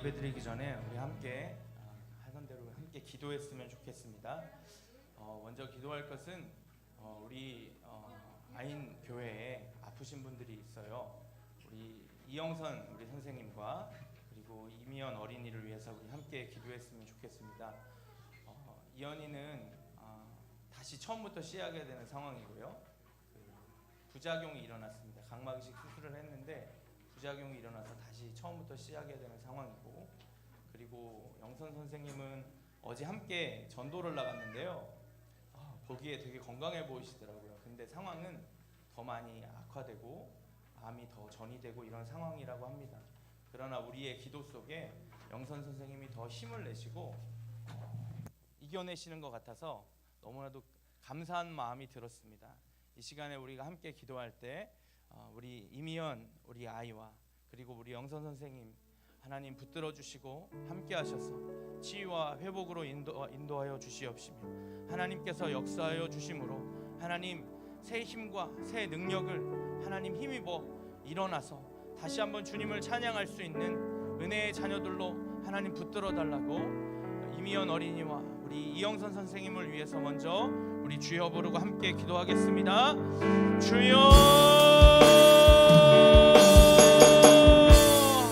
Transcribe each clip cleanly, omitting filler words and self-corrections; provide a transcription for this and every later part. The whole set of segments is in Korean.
예배드리기 전에 우리 함께 하던 대로 함께 기도했으면 좋겠습니다. 먼저 기도할 것은 우리 아인 교회에 아프신 분들이 있어요. 우리 이영선 우리 선생님과 그리고 이미연 어린이를 위해서 우리 함께 기도했으면 좋겠습니다. 이연이는 다시 처음부터 시작해야 되는 상황이고요. 부작용이 일어났습니다. 각막이식 수술을 했는데 부작용이 일어나서 다시 처음부터 시작해야 되는 상황이고, 그리고 영선 선생님은 어제 함께 전도를 나갔는데요. 보기에 되게 건강해 보이시더라고요. 근데 상황은 더 많이 악화되고 암이 더 전이되고 이런 상황이라고 합니다. 그러나 우리의 기도 속에 영선 선생님이 더 힘을 내시고 이겨내시는 것 같아서 너무나도 감사한 마음이 들었습니다. 이 시간에 우리가 함께 기도할 때 우리 이미연 우리 아이와 그리고 우리 영선 선생님 하나님 붙들어 주시고 함께 하셔서 치유와 회복으로 인도하여 주시옵시며, 하나님께서 역사하여 주심으로 하나님 새 힘과 새 능력을 하나님 힘입어 일어나서 다시 한번 주님을 찬양할 수 있는 은혜의 자녀들로 하나님 붙들어 달라고 이미연 어린이와 우리 이영선 선생님을 위해서 먼저 우리 주여 부르고 함께 기도하겠습니다. 주여,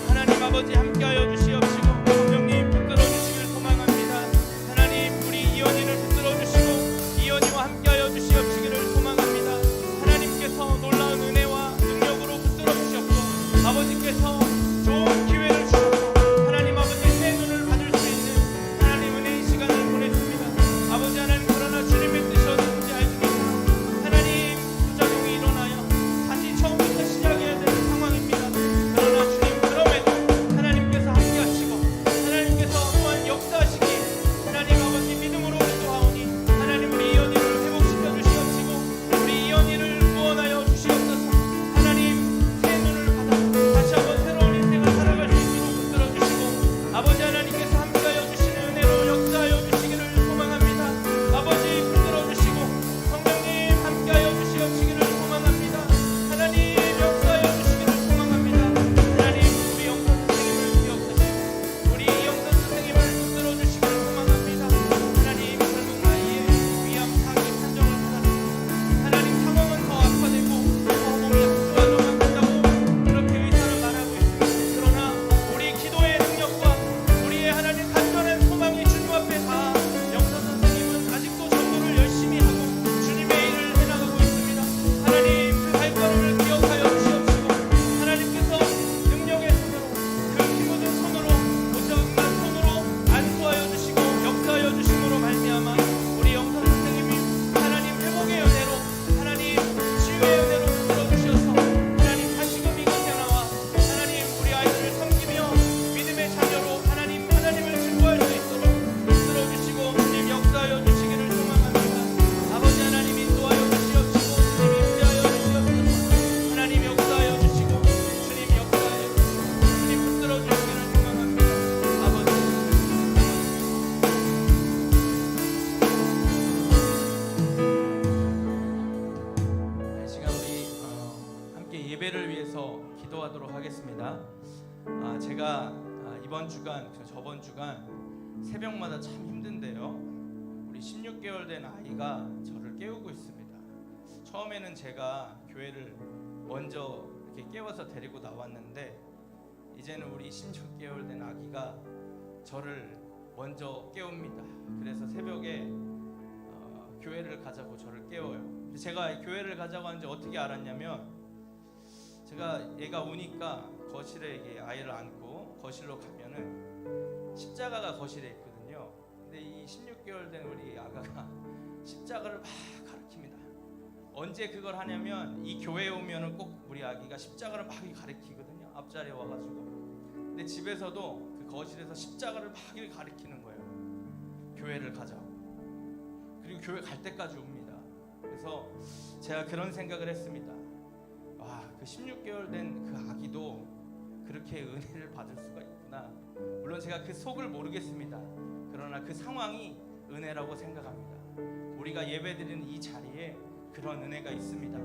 하나님 아버지 함께하여 주시옵시고 성령님 붙들어 주시길 소망합니다. 하나님 우리 이연이를 붙들어 주시고 이연이와 함께하여 주시옵시기를 소망합니다. 하나님께서 놀라운 은혜와 능력으로 붙들어 주셨고 아버지께서 좋은 기회를 주셔서 하나님 아버지 새 눈을 받을 수 있는 하나님 은혜의 시간을 보냈습니다. 아버지 하나님, 그러나 주님의 뜻이 어딘지 알습니다. 하나님 부작용이 일어나요. 다시 처음부터 시작해야 되는 상황입니다. 그러나 주님, 그럼에도 하나님께서 함께 하시고 하나님께서 또한 역사하시기 하나님 아버지 믿음으로 기도하오니 하나님 우리 이연이를 회복시켜 주시옵시고 우리 이연이를 구원하여 주시옵소서. 하나님 새 눈을 받아 다시 한번 새로운 인생을 살아갈 수 있도록 붙들어 주시고 아버지 하나님께서 함께하여 주시는 은혜로 역사하여 주시기를 소망합니다. 아버지 붙들어 주시고 성령님 함께하여 주시옵시기를 소망합니다. 하나님 역사하여 주시기를 소망합니다. 하나님 우리 영선 선생님을 기억하시고 우리 영선 선생님을 붙들어 주시기를 소망합니다. 하나님 젊은 나이에 위암 상위 판정을 받았습니다. 하나님 상황은 더 악화되고 더 몸이 악화되어만 간다고 그렇게 의사는 말하고 있습니다. 그러나 우리 기도의 능력과 우리의 하나님 간절한 소망이 주님 앞에 다 영선 선생님은 아직도 전도를 열심히 하고 주님의 일을 해나가고 있습니다. 하나님 그 발걸음을 기억하여 주시옵시고 하나님께서 능력의 손으로 그 힘없는 손으로 고정한 손으로 안수하여 주시고 역사하여 주심으로 말미암아 우리 영선 선생님이 하나님 회복의 은혜로 하나님 치유의 은혜로 붙들어 주셔서 하나님 다시금 이곳에 나와 하나님 우리 아이들을 섬기며 믿음의 자녀로 하나님을 증거할 수 있도록 붙들어 주시고 주님 역사하여 주시기를 소망합니다. 아버지 하나님 인도하여 주시옵시고 주님 임재하여 주시옵소서. 하나님 역사하여 주시고 주님 역사하여 주시고 주님 붙들어 주시기를 소망합니다. 아버지 이 시간 우리 함께 예배를 위해서 기도하도록 하겠습니다. 제가 이번 주간 저번 주간 새벽마다 참 힘든데요. 우리 16개월 된 아이가 저를 깨우고 있습니다. 처음에는 제가 교회를 먼저 이렇게 깨워서 데리고 나왔는데 이제는 우리 16개월 된 아기가 저를 먼저 깨웁니다. 그래서 새벽에 교회를 가자고 저를 깨워요. 제가 교회를 가자고 하는지 어떻게 알았냐면 제가 얘가 우니까 거실에 이게 아이를 안고 거실로 가면은 십자가가 거실에 있거든요. 근데 이 16개월 된 우리 아가가 십자가를 막 가리킵니다. 언제 그걸 하냐면 이 교회에 오면은 꼭 우리 아기가 십자가를 막 가리키거든요. 앞자리에 와가지고. 근데 집에서도 그 거실에서 십자가를 막 가리키는 거예요. 교회를 가자고. 그리고 교회 갈 때까지 옵니다. 그래서 제가 그런 생각을 했습니다. 그 16개월 된 그 아기도 그렇게 은혜를 받을 수가 있구나. 물론 제가 그 속을 모르겠습니다. 그러나 그 상황이 은혜라고 생각합니다. 우리가 예배드리는 이 자리에 그런 은혜가 있습니다.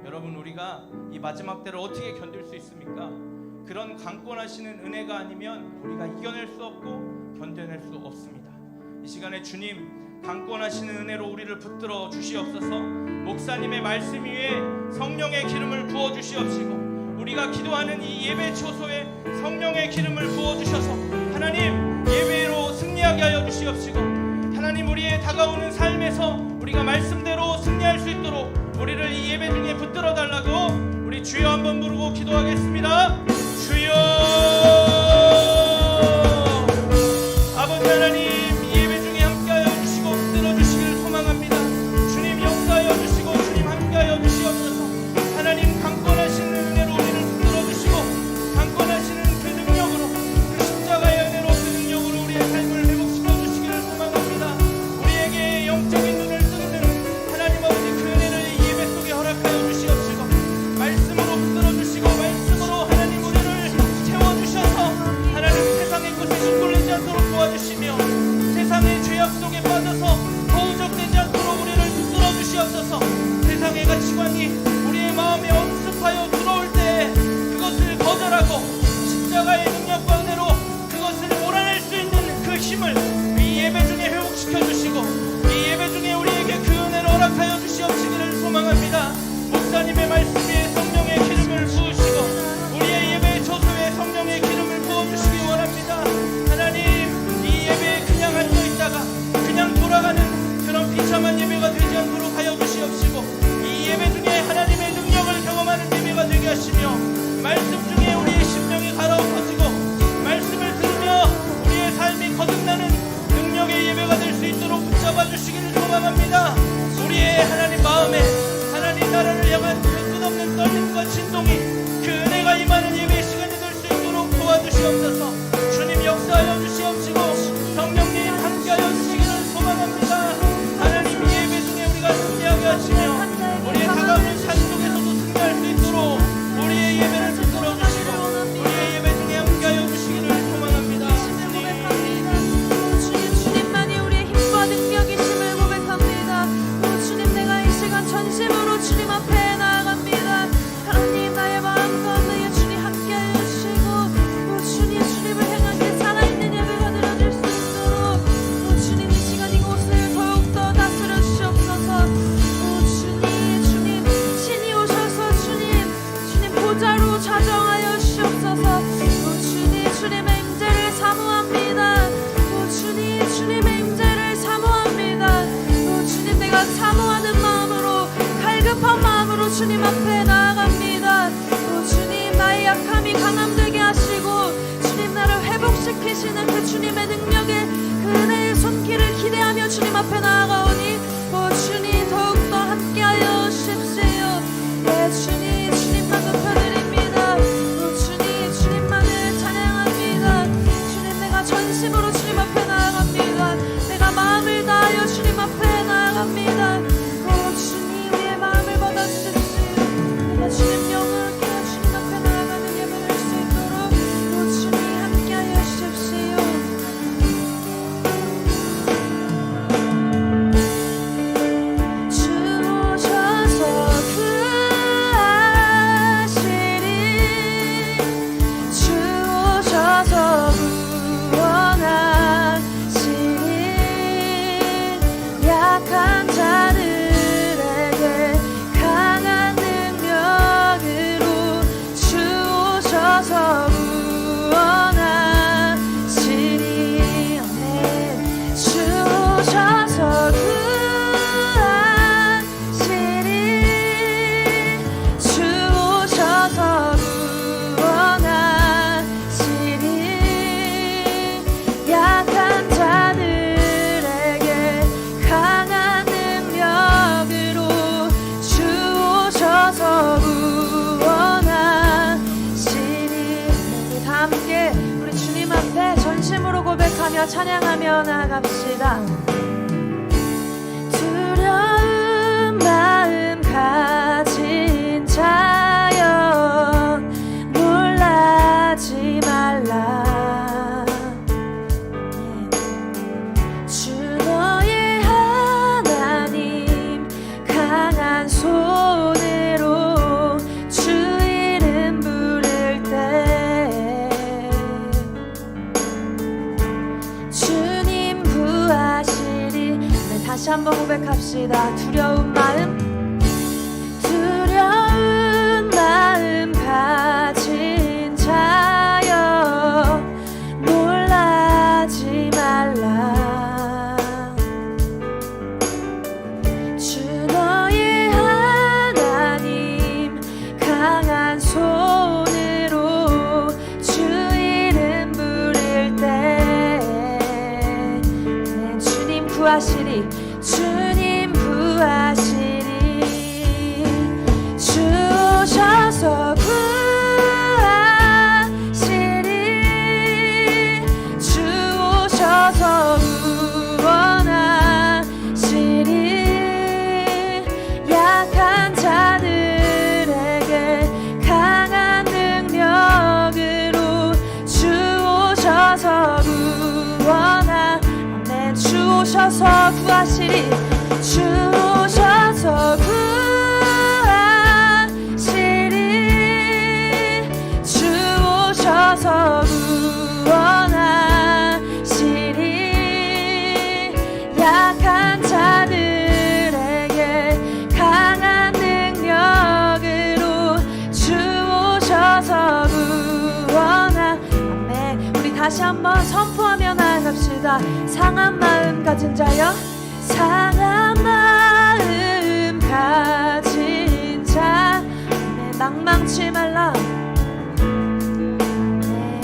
여러분, 우리가 이 마지막 때를 어떻게 견딜 수 있습니까? 그런 강권하시는 은혜가 아니면 우리가 이겨낼 수 없고 견뎌낼 수 없습니다. 이 시간에 주님 강권하시는 은혜로 우리를 붙들어 주시옵소서. 목사님의 말씀 위에 성령의 기름을 부어 주시옵시고 우리가 기도하는 이 예배 초소에 성령의 기름을 부어 주셔서 하나님 예배로 승리하게 하여 주시옵시고 하나님 우리의 다가오는 삶에서 우리가 말씀대로 승리할 수 있도록 우리를 이 예배 중에 붙들어 달라고 우리 주여 한번 부르고 기도하겠습니다. 주여. 아버지 하나님 예배 중에 함께하여 주시고 붙들어 주시기를 소망합니다. 주님 역사하여 주시고 주님 함께하여 주시옵소서. 하나님 강권하시는 은혜로 우리를 붙들어 주시고 강권하시는 그 능력으로 그 십자가의 은혜로 그 능력으로 우리의 삶을 회복시켜 주시기를 소망합니다. 우리에게 영적인 눈을 뜨는 하나님 아버지 그 은혜를 이 예배 속에 허락하여 주시옵시고 말씀으로 붙들어 주시고 말씀으로 하나님 우리를 채워주셔서 하나님 세상의 것에 휘둘리지 않도록 도와주시며 세상의 죄악 속에 빠져서 허우적되지 않도록 우리를 붙들어 주시옵소서. 세상의 가치관이 우리의 마음에 엄습하여 들어올 때 그것을 거절하고 십자가의 능력과 은혜로 그것을 몰아낼 수 있는 그 힘을 이 예배 중에 회복시켜 주시고 이 예배 중에 우리에게 그 은혜를 허락하여 주시옵시기를 소망합니다. 목사님의 말씀 위에 성령의 기름을 부으시고 우리의 예배 초소에 성령의 기름을 부어주시기 원합니다. 하나님 이 예배에 그냥 앉아있다가 그냥 돌아가는 그런 비참한 예배가 되지 않도록 하여 주시옵시고 이 예배 중에 하나님의 능력을 경험하는 예배가 되게 하시며 말씀 중에 우리의 심령이 갈아엎어지고 말씀을 들으며 우리의 삶이 거듭나는 능력의 예배가 될 수 있도록 붙잡아 주시기를 소망합니다. 우리의 하나님 마음에 하나님 나라를 향한 그 끝없는 떨림과 진동이 그 은혜가 임하는 예배의 시간이 될 수 있도록 도와주시옵소서. 주님 역사하여 주시옵시고 성령님 함께하여 주시기를 소망합니다. 하나님 예배 중에 우리가 승리하게 하시며 우리의 다가오는 삶 속에서도 승리할 수 있도록 우리의 예배를 붙들어 주시고 우리의 예배 중에 함께하여 주시기를 소망합니다. 주님만이 우리의 힘과 능력이심을 고백합니다. 주님 내가 이 시간 전심으로 주님 앞에 나아갑니다. 하나님 나의 마음과 나의 주님 함께하여 주시고 주님을 향한 게 살아있는 예배가 되어질 수 있도록 주님 이 시간 이곳을 더욱더 다스려 주시옵소서. 주님 신이 오셔서 주님 보좌로 좌정하여 주시옵소서. 주님의 임재를 사모합니다. 주님의 임재를 사모합니다. 주님 내가 사모하는 마음으로 갈급한 마음으로 주님 앞에 나아갑니다. 주님 나의 약함이 강함되게 하시고 주님 나를 회복시키시는 그 주님의 능력의 그 은혜의 손길을 기대하며 주님 앞에 나아가오니 주님 더욱더 함께하여 주십시오. 예 주님만 높여드립니다. 주님만을 찬양합니다. 주님 내가 전심으로 주님 앞에 나아갑니다. 내가 마음을 다하여 주님 앞에 나아갑니다. 주님 우리의 마음을 받아주십시오. 내가 주님 영을 깨어 주님 앞에 나아가는 예배 될 수 있도록 주님 함께하여 주십시오. 주 오셔서 구하시리 주 오셔서 구원하시리 약한 자들에게 강한 능력으로 주 오셔서 구원하시리 주 오셔서 구하시리 주 오셔서 구원하시리 약한 자들에게 강한 능력으로 주 오셔서 구원하시리. 우리 다 함께 우리 주님 앞에 전심으로 고백하며 찬양하며 나갑시다. 두려운 마음 가진 자여 놀라지 말라. 주 너의 하나님 강한 손으로 주 이름 부를 때 한번 고백합시다. 두려운 마음 가진 자여 놀라지 말라. 주 너의 하나님 강한 손으로 주 이름 부를 때 주님 구하시리. 주님 구하시리. 주 오셔서 구하시리. 주 오셔서 구원하시리. 약한 자들에게 강한 능력으로 주 오셔서 구원하. 아멘. 주 오셔서 구하시리. 주 오셔서 구하시리. 주 오셔서 구원하시리. 약한 자들에게 강한 능력으로 주 오셔서 구원하. 아멘. 우리 다시 한번 선포하며 나아갑시다. 상한 마음 가진 자여, 상한 마음 가진 자, 네, 낭망치 말라. 네.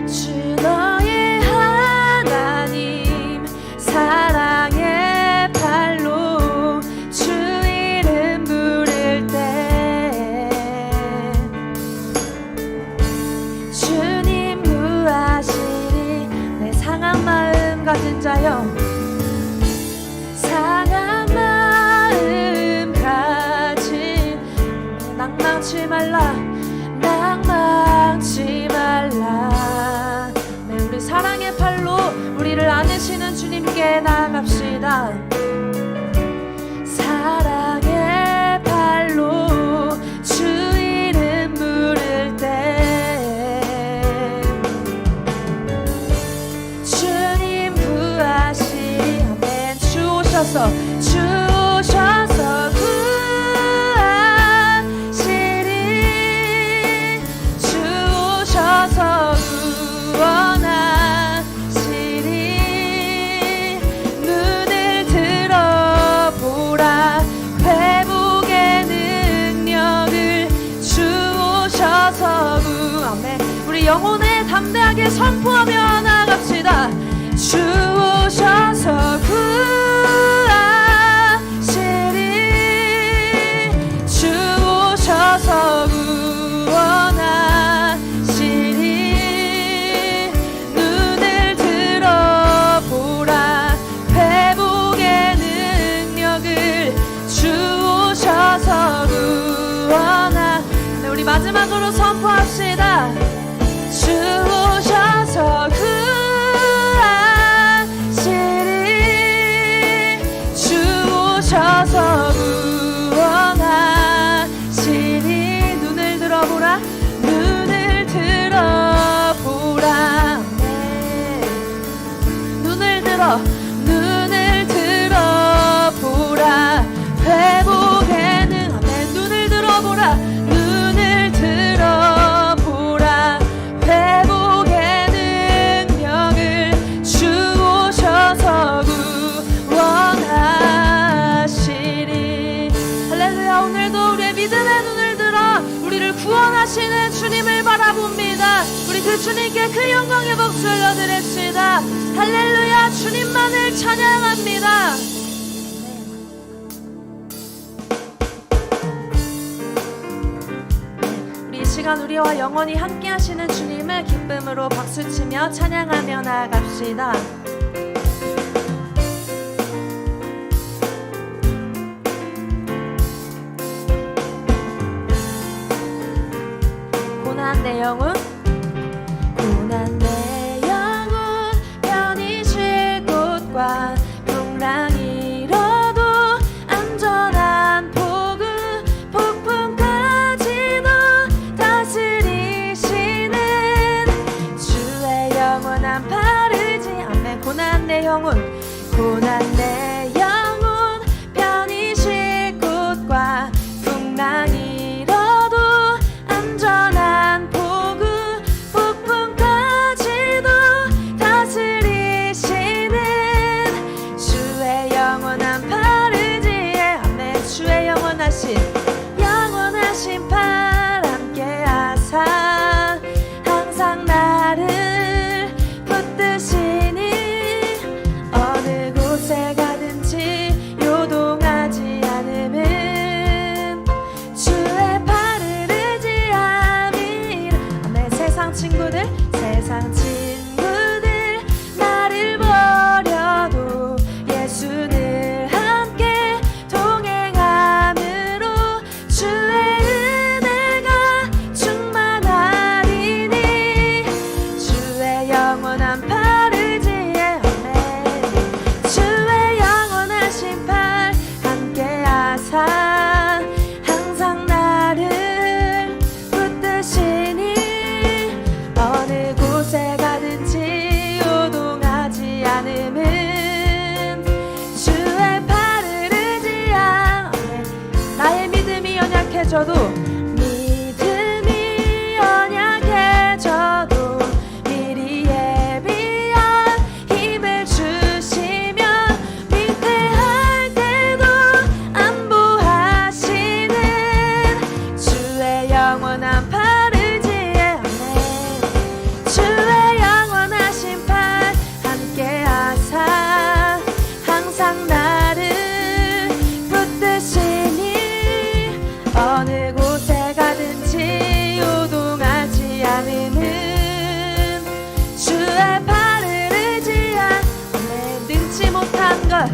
주 너의 하나님 사랑의 팔로 주 이름 부를 때 주님 구하시리. 내 상한 마음 가진 자여, 상한 마음 가진, 낭망치 말라. 낭망치 말라. 네, 우리 사랑의 팔로 우리를 안으시는 주님께 나아갑시다. 사랑의 팔로 주 이름 부를 때 주님 구하시리. 아멘. 주 오셔서 구하시리. 주 오셔서 구원하시리. 눈을 들어보라. 회복의 능력을 주 오셔서 아멘. 우리 영혼에 담대하게 선포하며 나아갑시다. 주 오셔서 구하시리. 주 오셔서 구원하시리. 눈을 들어보라. 회복의 능력을 주 오셔서 구원하. 네, 우리 마지막으로 선포합시다. 주 오셔서 구하시리. 주 오셔서 구원하시리. 눈을 들어보라. 눈을 들어보라. 네. 눈을 들어보라. 회복에는 아멘. 눈을 들어보라. 눈을 들어보라. 회복의 능력을 주 오셔서 구원하시리. 할렐루야. 오늘도 우리의 믿음의 눈을 들어 우리를 구원하시는 주님을 바라봅니다. 우리 그 주님께 그 영광의 박수 올려드립시다. 할렐루야. 주님만을 찬양합니다. 우리 이 시간 우리와 영원히 함께 하시는 주님을 기쁨으로 박수치며 찬양하며 나아갑시다. 고난 내 영혼, 고난 내 영혼, 편히 쉴 곳과 풍랑이 일어도 안전한 폭우, 폭풍까지도 다스리시는 주의 영원한 바르지. 아멘. 고난 내 영혼 고난 내 영혼 편히 쉴 곳과 풍랑이라도 안전한 포구 폭풍까지도 다스리시는 주의 영원한 팔 의지에 아멘 주의 영원하신 팔 함께하사 항상 나를 붙드시니 어느 곳에 가든지 요동하지 않음은 주의 팔을 의지함이라 아멘 세상 친구들 나를 버려도 예수는 함께 동행함으로 주의 은혜가 충만하리니 주의 영원한 팔 의지에 아멘 주의 영원하신 팔 함께하사 항상 나를 붙드시니 어느 곳에 가든지 요동하지 않음은 주의 팔을 의지함 나의 믿음이 연약해져도 미리 예비한 힘을 주시며 위태할 때도 안보하시는 주의 영원한 팔 의지에 아멘 주의 영원하신 팔 함께하사 항상 나를 붙드시니 어느 곳에 가든지 요동하지 않음은 주의 팔을 의지한 아멘 능치 못한 것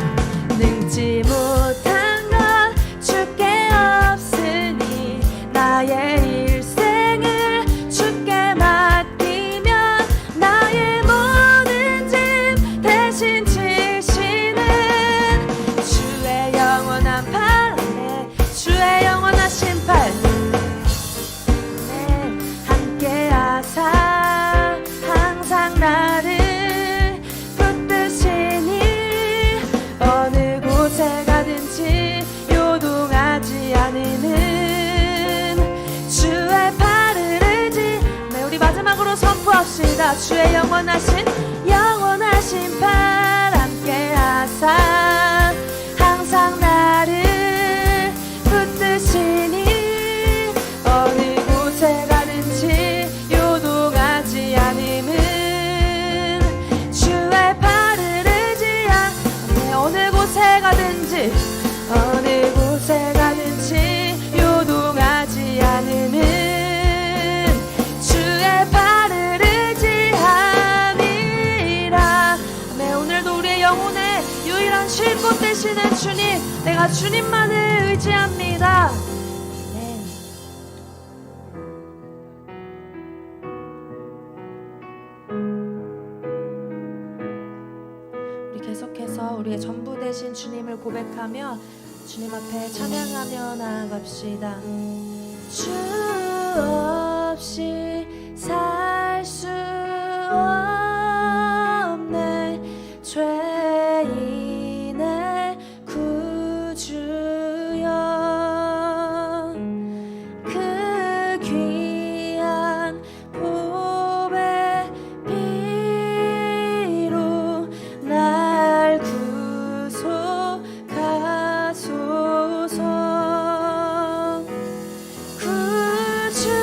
주께 없으니 나의 일생을 주께 맡기면 나의 모든 짐 대신 지시는 주의 영원한 팔 아멘 주의 영원하신 팔 아멘 함께하사 항상 나를 붙드시니 어느 곳에 가든지 요동하지 않으는 주의 팔을 의지 네, 우리 마지막으로 선포합시다 주의 영원하신 팔 함께하사 항상 나를 붙드시니 어느 곳에 가든지 요동하지 않음은 주의 팔을 의지한 어느 곳에 가든지 요동하지 않음은 주의 팔을 의지함이라 아멘 오늘도 우리의 영혼의 유일한 쉴 곳 되시는 주님 내가 주님만을 의지합니다 아멘. 우리 계속해서 우리의 전부 되신 주님을 고백하며 주님 앞에 찬양하며 나아갑시다. 주 없이 살 수 없네 죄인의 구주여 그 귀한 보배 피로 날 구속하소서 구주의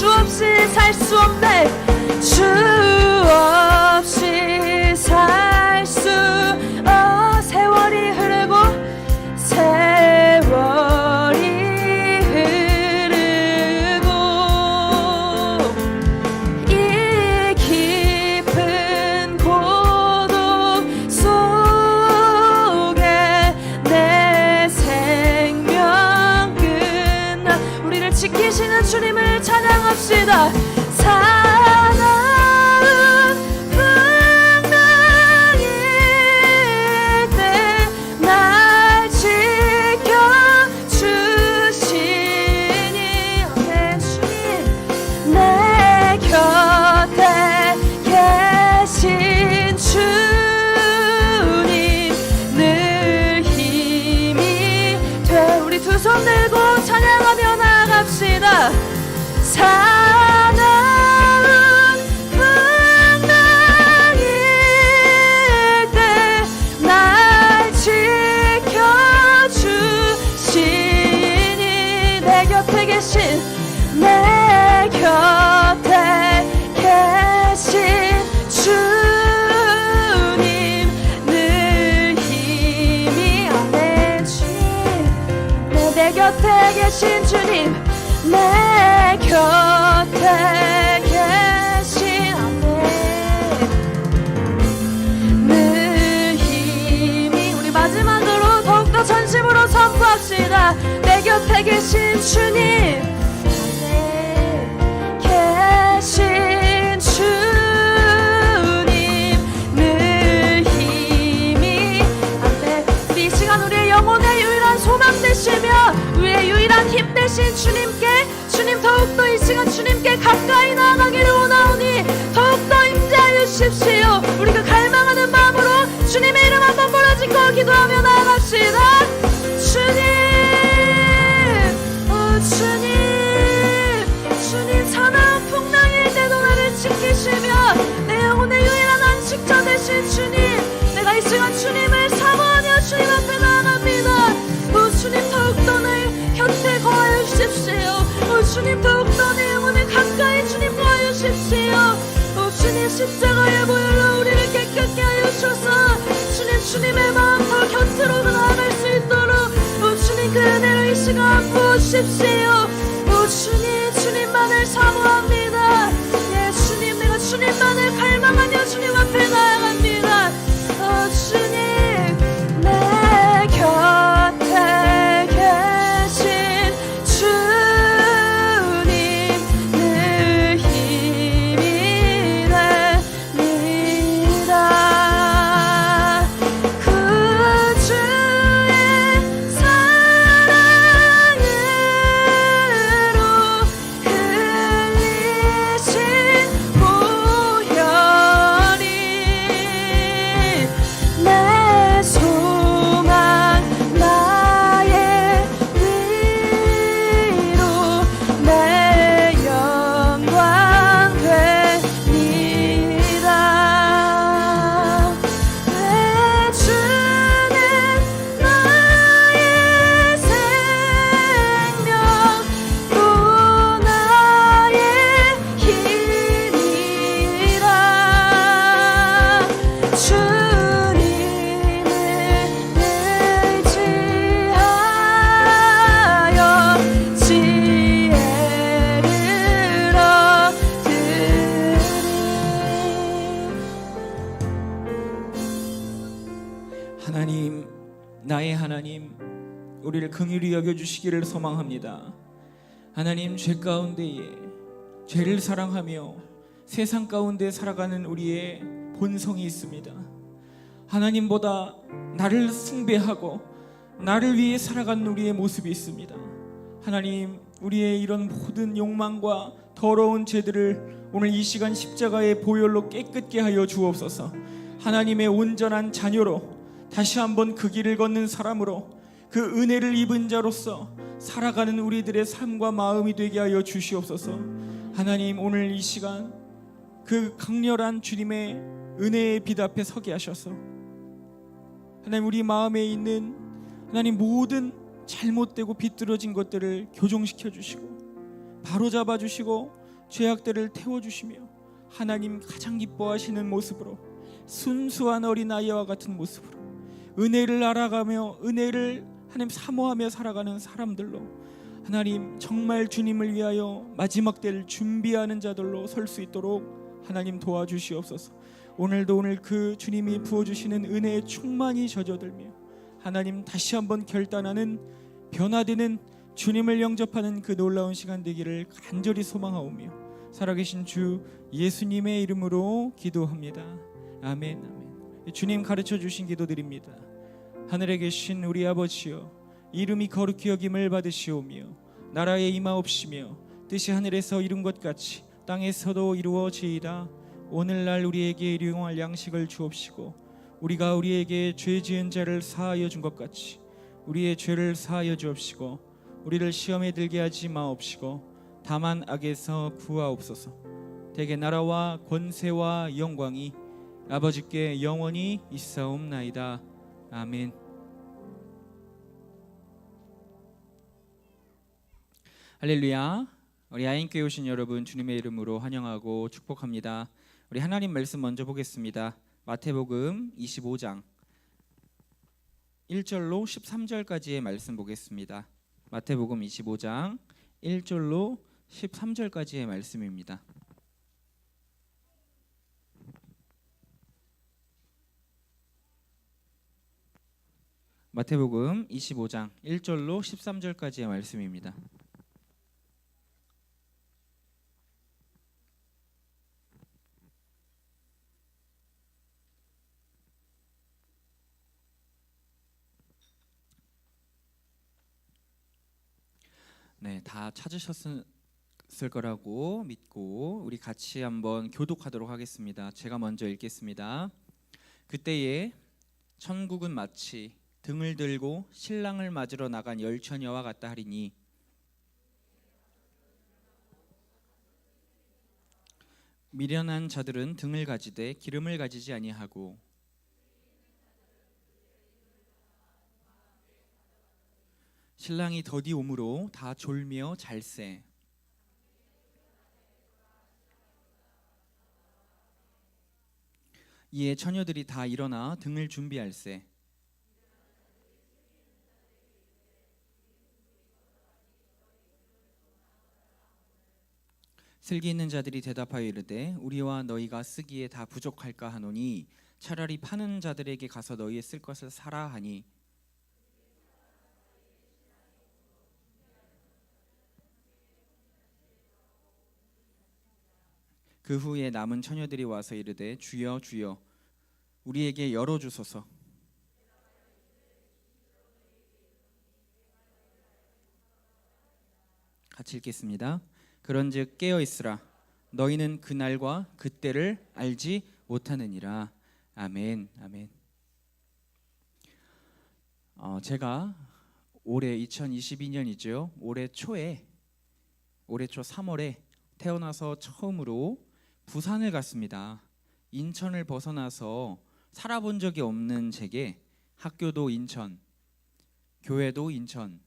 주 없이 살 수 없네. 주 없이 살 수 세월이 흐르고 세월이 흐르고 이 깊은 고독 속에 내 생명 끝나 우리를 지키시는 주님을 찬양합시다. 사나운 풍랑일 때 날 지켜주시니 내 주님 내 곁에 계신 주님 늘 힘이 돼. 우리 두 손 들고 찬양하며 나아갑시다. 사나운 풍랑일 때 날 지켜주시니 내 곁에 계신 내 곁에 계신 주님 늘 힘이 내 주님 내 곁에 계신 주님 내 곁에 계신 늘 힘이 우리 마지막으로 더욱더 전심으로 선포합시다. 내 곁에 계신 주님 계신 주님 늘 힘이 우리 이 시간 우리의 영혼의 유일한 소망 되시며 우리의 유일한 힘 되신 주님께 주님 더욱더 이 시간 주님께 가까이 나아가기를 원하오니 더욱더 임재하여 주십시오. 우리가 갈망하는 마음으로 주님의 이름 한번 부르짖고 기도하며 나아갑시다. 주님 주님 사나운 풍랑일 때도 나를 지키시며 내 영혼의 유일한 안식처 되신 주님 내가 이 시간 주님을 사모하며 주님 앞에 나아갑니다. 주님 더욱더 내 곁에 거하여 주십시오. 주님 더욱더 내 영혼에 가까이 주님 거하여 주십시오. 주님 십자가의 보혈로 우리를 깨끗게 하여 주셔서 주님의 마음 더 곁으로 나아갈 수 있도록 주님 그 은혜를 이 시간 부어주십시오. 주님만을 사모합니다. 예 주님 내가 주님만을 갈망하며 주님 앞에 나아갑니다. 주님 내 곁에 계신 주님 늘 힘이 됩니다. 그 주의 사랑으로 흘리신 보혈이 내 소망 나의 위로 내 영광 됩니다. 내 주는 나의 생명 또 나의 힘이라 주님을 의지하여 지혜를 얻으리. 하나님, 나의 하나님, 우리를 긍휼히 여겨주시기를 소망합니다. 하나님, 죄 가운데에 죄를 사랑하며 세상 가운데 살아가는 우리의 본성이 있습니다. 하나님보다 나를 숭배하고 나를 위해 살아가는 우리의 모습이 있습니다. 하나님, 우리의 이런 모든 욕망과 더러운 죄들을 오늘 이 시간 십자가의 보혈로 깨끗게 하여 주옵소서. 하나님의 온전한 자녀로 다시 한번 그 길을 걷는 사람으로 그 은혜를 입은 자로서 살아가는 우리들의 삶과 마음이 되게 하여 주시옵소서. 하나님, 오늘 이 시간 그 강렬한 주님의 은혜의 빛 앞에 서게 하셔서 하나님, 우리 마음에 있는 하나님 모든 잘못되고 비뚤어진 것들을 교정시켜 주시고 바로잡아 주시고 죄악들을 태워주시며 하나님 가장 기뻐하시는 모습으로 순수한 어린아이와 같은 모습으로 은혜를 알아가며 은혜를 하나님 사모하며 살아가는 사람들로 하나님 정말 주님을 위하여 마지막 때를 준비하는 자들로 설 수 있도록 하나님 도와주시옵소서. 오늘도 오늘 그 주님이 부어주시는 은혜의 충만히 젖어들며 하나님 다시 한번 결단하는 변화되는 주님을 영접하는 그 놀라운 시간 되기를 간절히 소망하오며 살아계신 주 예수님의 이름으로 기도합니다. 아멘. 아멘. 주님 가르쳐 주신 기도드립니다. 하늘에 계신 우리 아버지여, 이름이 거룩히 여김을 받으시오며 나라에 임하옵시며 뜻이 하늘에서 이룬 것 같이 땅에서도 이루어지이다. 오늘날 우리에게 일용할 양식을 주옵시고 우리가 우리에게 죄 지은 자를 사하여 준 것 같이 우리의 죄를 사하여 주옵시고 우리를 시험에 들게 하지 마옵시고 다만 악에서 구하옵소서. 대개 나라와 권세와 영광이 아버지께 영원히 있사옵나이다. 아멘. 할렐루야. 우리 아인교회 오신 여러분 주님의 이름으로 환영하고 축복합니다. 우리 하나님 말씀 먼저 보겠습니다. 마태복음 25장 1절로 13절까지의 말씀 보겠습니다. 마태복음 25장 1절로 13절까지의 말씀입니다. 마태복음 25장 1절로 13절까지의 말씀입니다. 네, 다 찾으셨을 거라고 믿고 우리 같이 한번 교독하도록 하겠습니다. 제가 먼저 읽겠습니다. 그때에 천국은 마치 등을 들고 신랑을 맞으러 나간 열처녀와 같다 하리니 미련한 자들은 등을 가지되 기름을 가지지 아니하고 신랑이 더디 오므로 다 졸며 잘세. 이에 처녀들이 다 일어나 등을 준비할세. 슬기 있는 자들이 대답하여 이르되 우리와 너희가 쓰기에 다 부족할까 하노니 차라리 파는 자들에게 가서 너희의 쓸 것을 사라 하니 그 후에 남은 처녀들이 와서 이르되 주여 주여 우리에게 열어주소서. 같이 읽겠습니다. 그런즉 깨어있으라 너희는 그날과 그때를 알지 못하느니라. 아멘. 아멘. 제가 올해 2022년이죠. 올해 초 3월에 태어나서 처음으로 부산을 갔습니다. 인천을 벗어나서 살아본 적이 없는 제게 학교도 인천, 교회도 인천,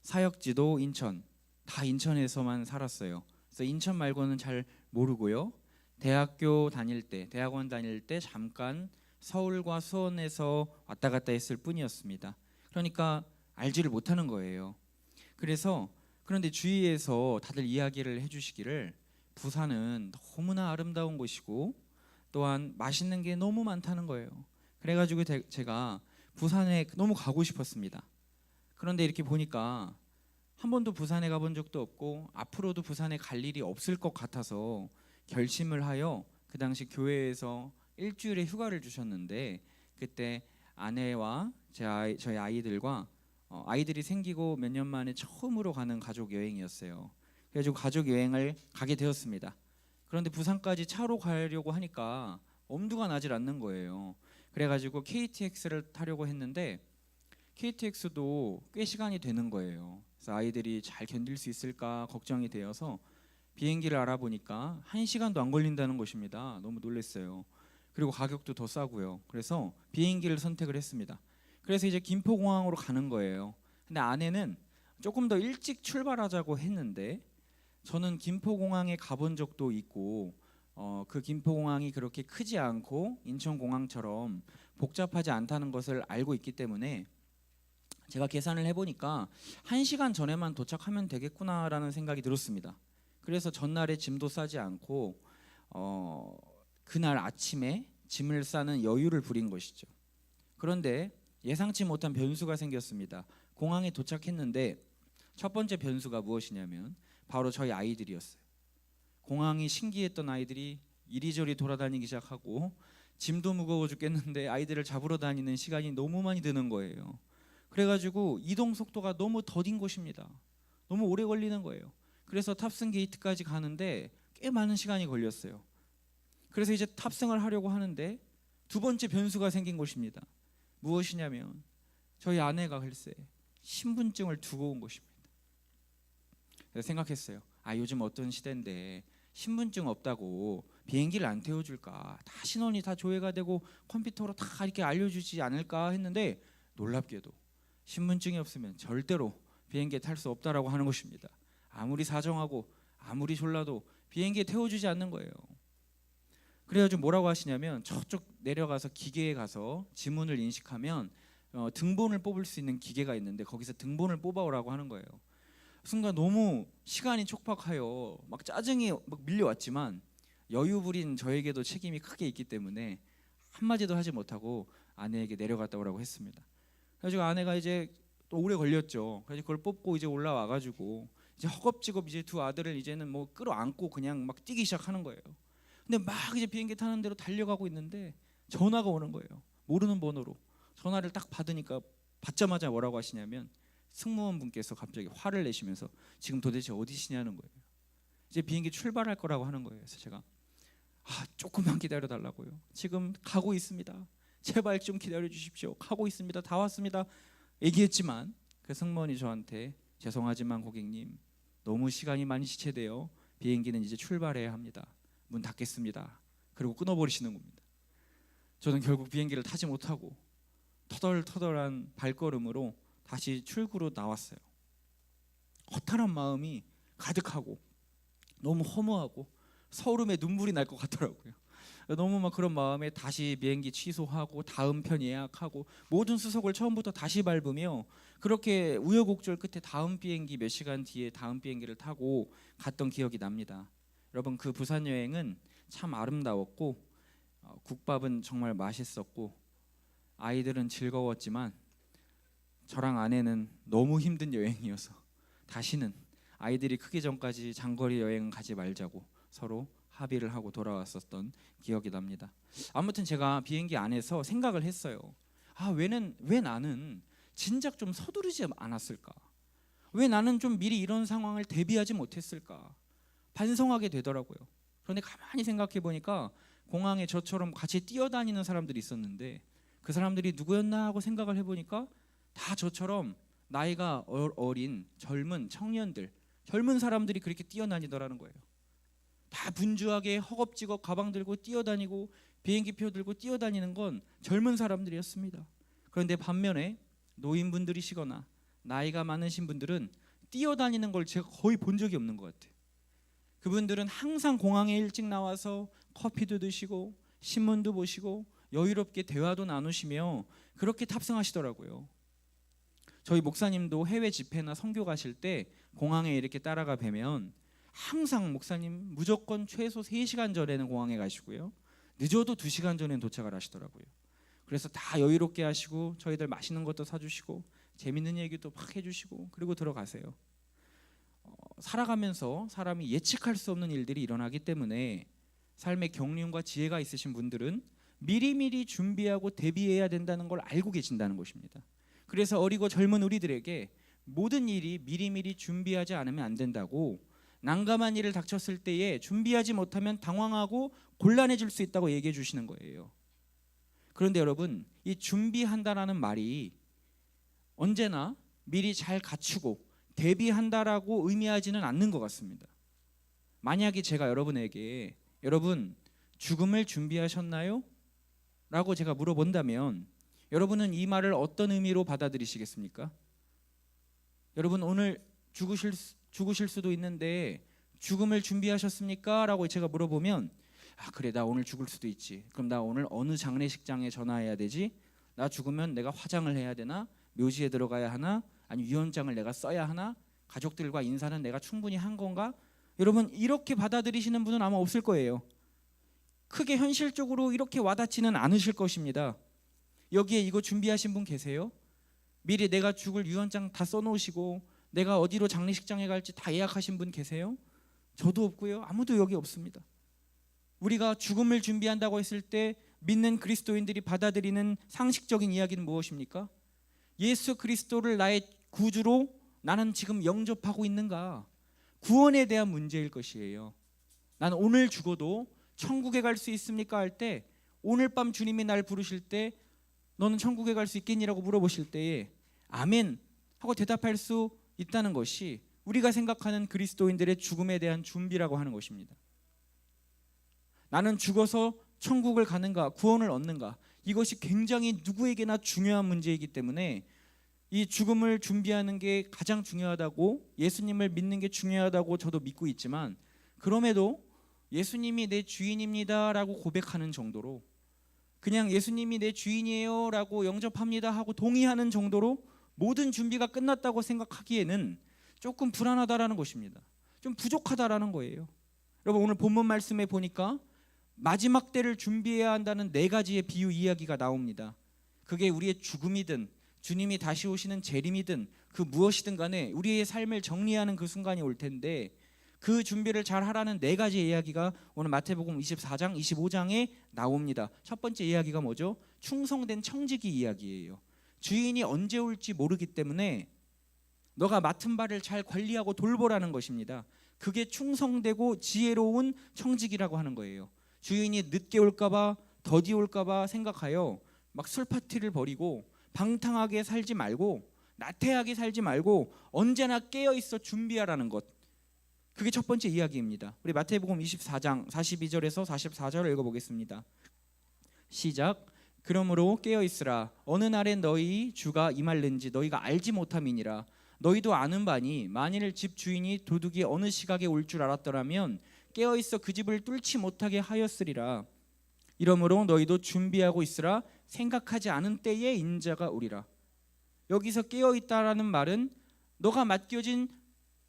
사역지도 인천, 다 인천에서만 살았어요. 그래서 인천 말고는 잘 모르고요. 대학원 다닐 때 잠깐 서울과 수원에서 왔다 갔다 했을 뿐이었습니다. 그러니까 알지를 못하는 거예요. 그런데 주위에서 다들 이야기를 해주시기를 부산은 너무나 아름다운 곳이고 또한 맛있는 게 너무 많다는 거예요. 그래가지고 제가 부산에 너무 가고 싶었습니다. 그런데 이렇게 보니까 한 번도 부산에 가본 적도 없고 앞으로도 부산에 갈 일이 없을 것 같아서 결심을 하여 그 당시 교회에서 일주일의 휴가를 주셨는데 그때 아내와 저희 아이들과 아이들이 생기고 몇 년 만에 처음으로 가는 가족 여행이었어요. 그래가지고 가족 여행을 가게 되었습니다. 그런데 부산까지 차로 가려고 하니까 엄두가 나질 않는 거예요. 그래가지고 KTX를 타려고 했는데 KTX도 꽤 시간이 되는 거예요. 그래서 아이들이 잘 견딜 수 있을까 걱정이 되어서 비행기를 알아보니까 1시간도 안 걸린다는 것입니다. 너무 놀랐어요. 그리고 가격도 더 싸고요. 그래서 비행기를 선택을 했습니다. 그래서 이제 김포공항으로 가는 거예요. 근데 아내는 조금 더 일찍 출발하자고 했는데 저는 김포공항에 가본 적도 있고 그 김포공항이 그렇게 크지 않고 인천공항처럼 복잡하지 않다는 것을 알고 있기 때문에 제가 계산을 해보니까 1시간 전에만 도착하면 되겠구나라는 생각이 들었습니다. 그래서 전날에 짐도 싸지 않고 그날 아침에 짐을 싸는 여유를 부린 것이죠. 그런데 예상치 못한 변수가 생겼습니다. 공항에 도착했는데 첫 번째 변수가 무엇이냐면 바로 저희 아이들이었어요. 공항이 신기했던 아이들이 이리저리 돌아다니기 시작하고 짐도 무거워 죽겠는데 아이들을 잡으러 다니는 시간이 너무 많이 드는 거예요. 그래가지고 이동 속도가 너무 더딘 것입니다. 너무 오래 걸리는 거예요. 그래서 탑승 게이트까지 가는데 꽤 많은 시간이 걸렸어요. 그래서 이제 탑승을 하려고 하는데 두 번째 변수가 생긴 것입니다. 무엇이냐면 저희 아내가 글쎄 신분증을 두고 온 것입니다. 그래서 생각했어요. 요즘 어떤 시대인데 신분증 없다고 비행기를 안 태워줄까? 다 신원이 다 조회가 되고 컴퓨터로 다 이렇게 알려주지 않을까 했는데 놀랍게도 신분증이 없으면 절대로 비행기에 탈 수 없다라고 하는 것입니다. 아무리 사정하고 아무리 졸라도 비행기에 태워주지 않는 거예요. 그래가지고 뭐라고 하시냐면 저쪽 내려가서 기계에 가서 지문을 인식하면 등본을 뽑을 수 있는 기계가 있는데 거기서 등본을 뽑아오라고 하는 거예요. 순간 너무 시간이 촉박하여 막 짜증이 막 밀려왔지만 여유 부린 저에게도 책임이 크게 있기 때문에 한마디도 하지 못하고 아내에게 내려갔다 오라고 했습니다. 그래가지고 아내가 이제 또 오래 걸렸죠. 그래서 그걸 뽑고 이제 올라와가지고 이제 허겁지겁 이제 두 아들을 이제는 뭐 끌어안고 그냥 막 뛰기 시작하는 거예요. 근데 막 이제 비행기 타는 대로 달려가고 있는데 전화가 오는 거예요. 모르는 번호로 전화를 딱 받으니까 받자마자 뭐라고 하시냐면 승무원분께서 갑자기 화를 내시면서 지금 도대체 어디시냐는 거예요. 이제 비행기 출발할 거라고 하는 거예요. 그래서 제가 조금만 기다려 달라고요. 지금 가고 있습니다. 제발 좀 기다려 주십시오. 가고 있습니다. 다 왔습니다. 얘기했지만 그 승무원이 저한테 죄송하지만 고객님 너무 시간이 많이 지체되어 비행기는 이제 출발해야 합니다. 문 닫겠습니다. 그리고 끊어버리시는 겁니다. 저는 결국 비행기를 타지 못하고 터덜터덜한 발걸음으로 다시 출구로 나왔어요. 허탈한 마음이 가득하고 너무 허무하고 서울음에 눈물이 날 것 같더라고요. 너무 막 그런 마음에 다시 비행기 취소하고 다음 편 예약하고 모든 수속을 처음부터 다시 밟으며 그렇게 우여곡절 끝에 다음 비행기 몇 시간 뒤에 다음 비행기를 타고 갔던 기억이 납니다. 여러분 그 부산 여행은 참 아름다웠고 국밥은 정말 맛있었고 아이들은 즐거웠지만 저랑 아내는 너무 힘든 여행이어서 다시는 아이들이 크기 전까지 장거리 여행 가지 말자고 서로 합의를 하고 돌아왔었던 기억이 납니다. 아무튼 제가 비행기 안에서 생각을 했어요. 왜 나는 진작 좀 서두르지 않았을까? 왜 나는 좀 미리 이런 상황을 대비하지 못했을까? 반성하게 되더라고요. 그런데 가만히 생각해 보니까 공항에 저처럼 같이 뛰어다니는 사람들이 있었는데 그 사람들이 누구였나 하고 생각을 해보니까 다 저처럼 나이가 어린 젊은 청년들, 젊은 사람들이 그렇게 뛰어다니더라는 거예요. 다 분주하게 허겁지겁 가방 들고 뛰어다니고 비행기표 들고 뛰어다니는 건 젊은 사람들이었습니다. 그런데 반면에 노인분들이시거나 나이가 많으신 분들은 뛰어다니는 걸 제가 거의 본 적이 없는 것 같아요. 그분들은 항상 공항에 일찍 나와서 커피도 드시고 신문도 보시고 여유롭게 대화도 나누시며 그렇게 탑승하시더라고요. 저희 목사님도 해외 집회나 선교 가실 때 공항에 이렇게 따라가 뵈면 항상 목사님 무조건 최소 3시간 전에는 공항에 가시고요. 늦어도 2시간 전에는 도착을 하시더라고요. 그래서 다 여유롭게 하시고 저희들 맛있는 것도 사주시고 재밌는 얘기도 막 해주시고 그리고 들어가세요. 살아가면서 사람이 예측할 수 없는 일들이 일어나기 때문에 삶의 경륜과 지혜가 있으신 분들은 미리미리 준비하고 대비해야 된다는 걸 알고 계신다는 것입니다. 그래서 어리고 젊은 우리들에게 모든 일이 미리미리 준비하지 않으면 안 된다고, 난감한 일을 닥쳤을 때에 준비하지 못하면 당황하고 곤란해질 수 있다고 얘기해 주시는 거예요. 그런데 여러분, 이 준비한다라는 말이 언제나 미리 잘 갖추고 대비한다라고 의미하지는 않는 것 같습니다. 만약에 제가 여러분에게 여러분 죽음을 준비하셨나요? 라고 제가 물어본다면 여러분은 이 말을 어떤 의미로 받아들이시겠습니까? 여러분 오늘 죽으실 수도 있는데 죽음을 준비하셨습니까? 라고 제가 물어보면 아 그래 나 오늘 죽을 수도 있지. 그럼 나 오늘 어느 장례식장에 전화해야 되지? 나 죽으면 내가 화장을 해야 되나? 묘지에 들어가야 하나? 아니 유언장을 내가 써야 하나? 가족들과 인사는 내가 충분히 한 건가? 여러분 이렇게 받아들이시는 분은 아마 없을 거예요. 크게 현실적으로 이렇게 와닿지는 않으실 것입니다. 여기에 이거 준비하신 분 계세요? 미리 내가 죽을 유언장 다 써놓으시고 내가 어디로 장례식장에 갈지 다 예약하신 분 계세요? 저도 없고요. 아무도 여기 없습니다. 우리가 죽음을 준비한다고 했을 때 믿는 그리스도인들이 받아들이는 상식적인 이야기는 무엇입니까? 예수 그리스도를 나의 구주로 나는 지금 영접하고 있는가? 구원에 대한 문제일 것이에요. 난 오늘 죽어도 천국에 갈 수 있습니까? 할 때 오늘 밤 주님이 날 부르실 때 너는 천국에 갈 수 있겠니라고 물어보실 때에 아멘 하고 대답할 수 있다는 것이 우리가 생각하는 그리스도인들의 죽음에 대한 준비라고 하는 것입니다. 나는 죽어서 천국을 가는가 구원을 얻는가 이것이 굉장히 누구에게나 중요한 문제이기 때문에 이 죽음을 준비하는 게 가장 중요하다고 예수님을 믿는 게 중요하다고 저도 믿고 있지만 그럼에도 예수님이 내 주인입니다 라고 고백하는 정도로 그냥 예수님이 내 주인이에요 라고 영접합니다 하고 동의하는 정도로 모든 준비가 끝났다고 생각하기에는 조금 불안하다라는 것입니다. 좀 부족하다라는 거예요. 여러분 오늘 본문 말씀에 보니까 마지막 때를 준비해야 한다는 4가지의 비유 이야기가 나옵니다. 그게 우리의 죽음이든 주님이 다시 오시는 재림이든 그 무엇이든 간에 우리의 삶을 정리하는 그 순간이 올 텐데 그 준비를 잘 하라는 4가지의 이야기가 오늘 마태복음 24장, 25장에 나옵니다. 첫 번째 이야기가 뭐죠? 충성된 청지기 이야기예요. 주인이 언제 올지 모르기 때문에 너가 맡은 바를 잘 관리하고 돌보라는 것입니다. 그게 충성되고 지혜로운 청지기라고 하는 거예요. 주인이 늦게 올까봐 더디 올까봐 생각하여 막 술 파티를 벌이고 방탕하게 살지 말고 나태하게 살지 말고 언제나 깨어있어 준비하라는 것. 그게 첫 번째 이야기입니다. 우리 마태복음 24장 42절에서 44절을 읽어보겠습니다. 시작. 그러므로 깨어있으라. 어느 날에 너희 주가 임할는지 너희가 알지 못함이니라. 너희도 아는 바니 만일 집 주인이 도둑이 어느 시각에 올 줄 알았더라면 깨어있어 그 집을 뚫지 못하게 하였으리라. 이러므로 너희도 준비하고 있으라. 생각하지 않은 때에 인자가 오리라. 여기서 깨어있다라는 말은 너가 맡겨진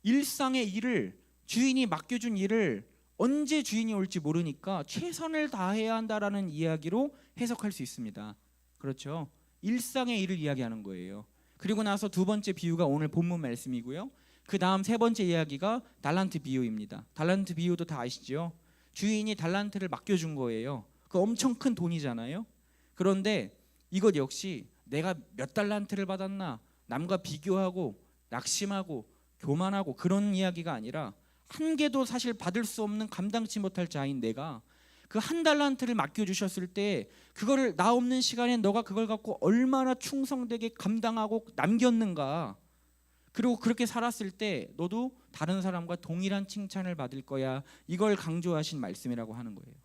일상의 일을 주인이 맡겨준 일을 언제 주인이 올지 모르니까 최선을 다해야 한다라는 이야기로 해석할 수 있습니다. 그렇죠? 일상의 일을 이야기하는 거예요. 그리고 나서 두 번째 비유가 오늘 본문 말씀이고요. 그 다음 세 번째 이야기가 달란트 비유입니다. 달란트 비유도 다 아시죠? 주인이 달란트를 맡겨준 거예요. 그 엄청 큰 돈이잖아요. 그런데 이것 역시 내가 몇 달란트를 받았나 남과 비교하고 낙심하고 교만하고 그런 이야기가 아니라 한 개도 사실 받을 수 없는 감당치 못할 자인 내가 그 한 달란트를 맡겨주셨을 때 그거를 나 없는 시간에 너가 그걸 갖고 얼마나 충성되게 감당하고 남겼는가. 그리고 그렇게 살았을 때 너도 다른 사람과 동일한 칭찬을 받을 거야. 이걸 강조하신 말씀이라고 하는 거예요.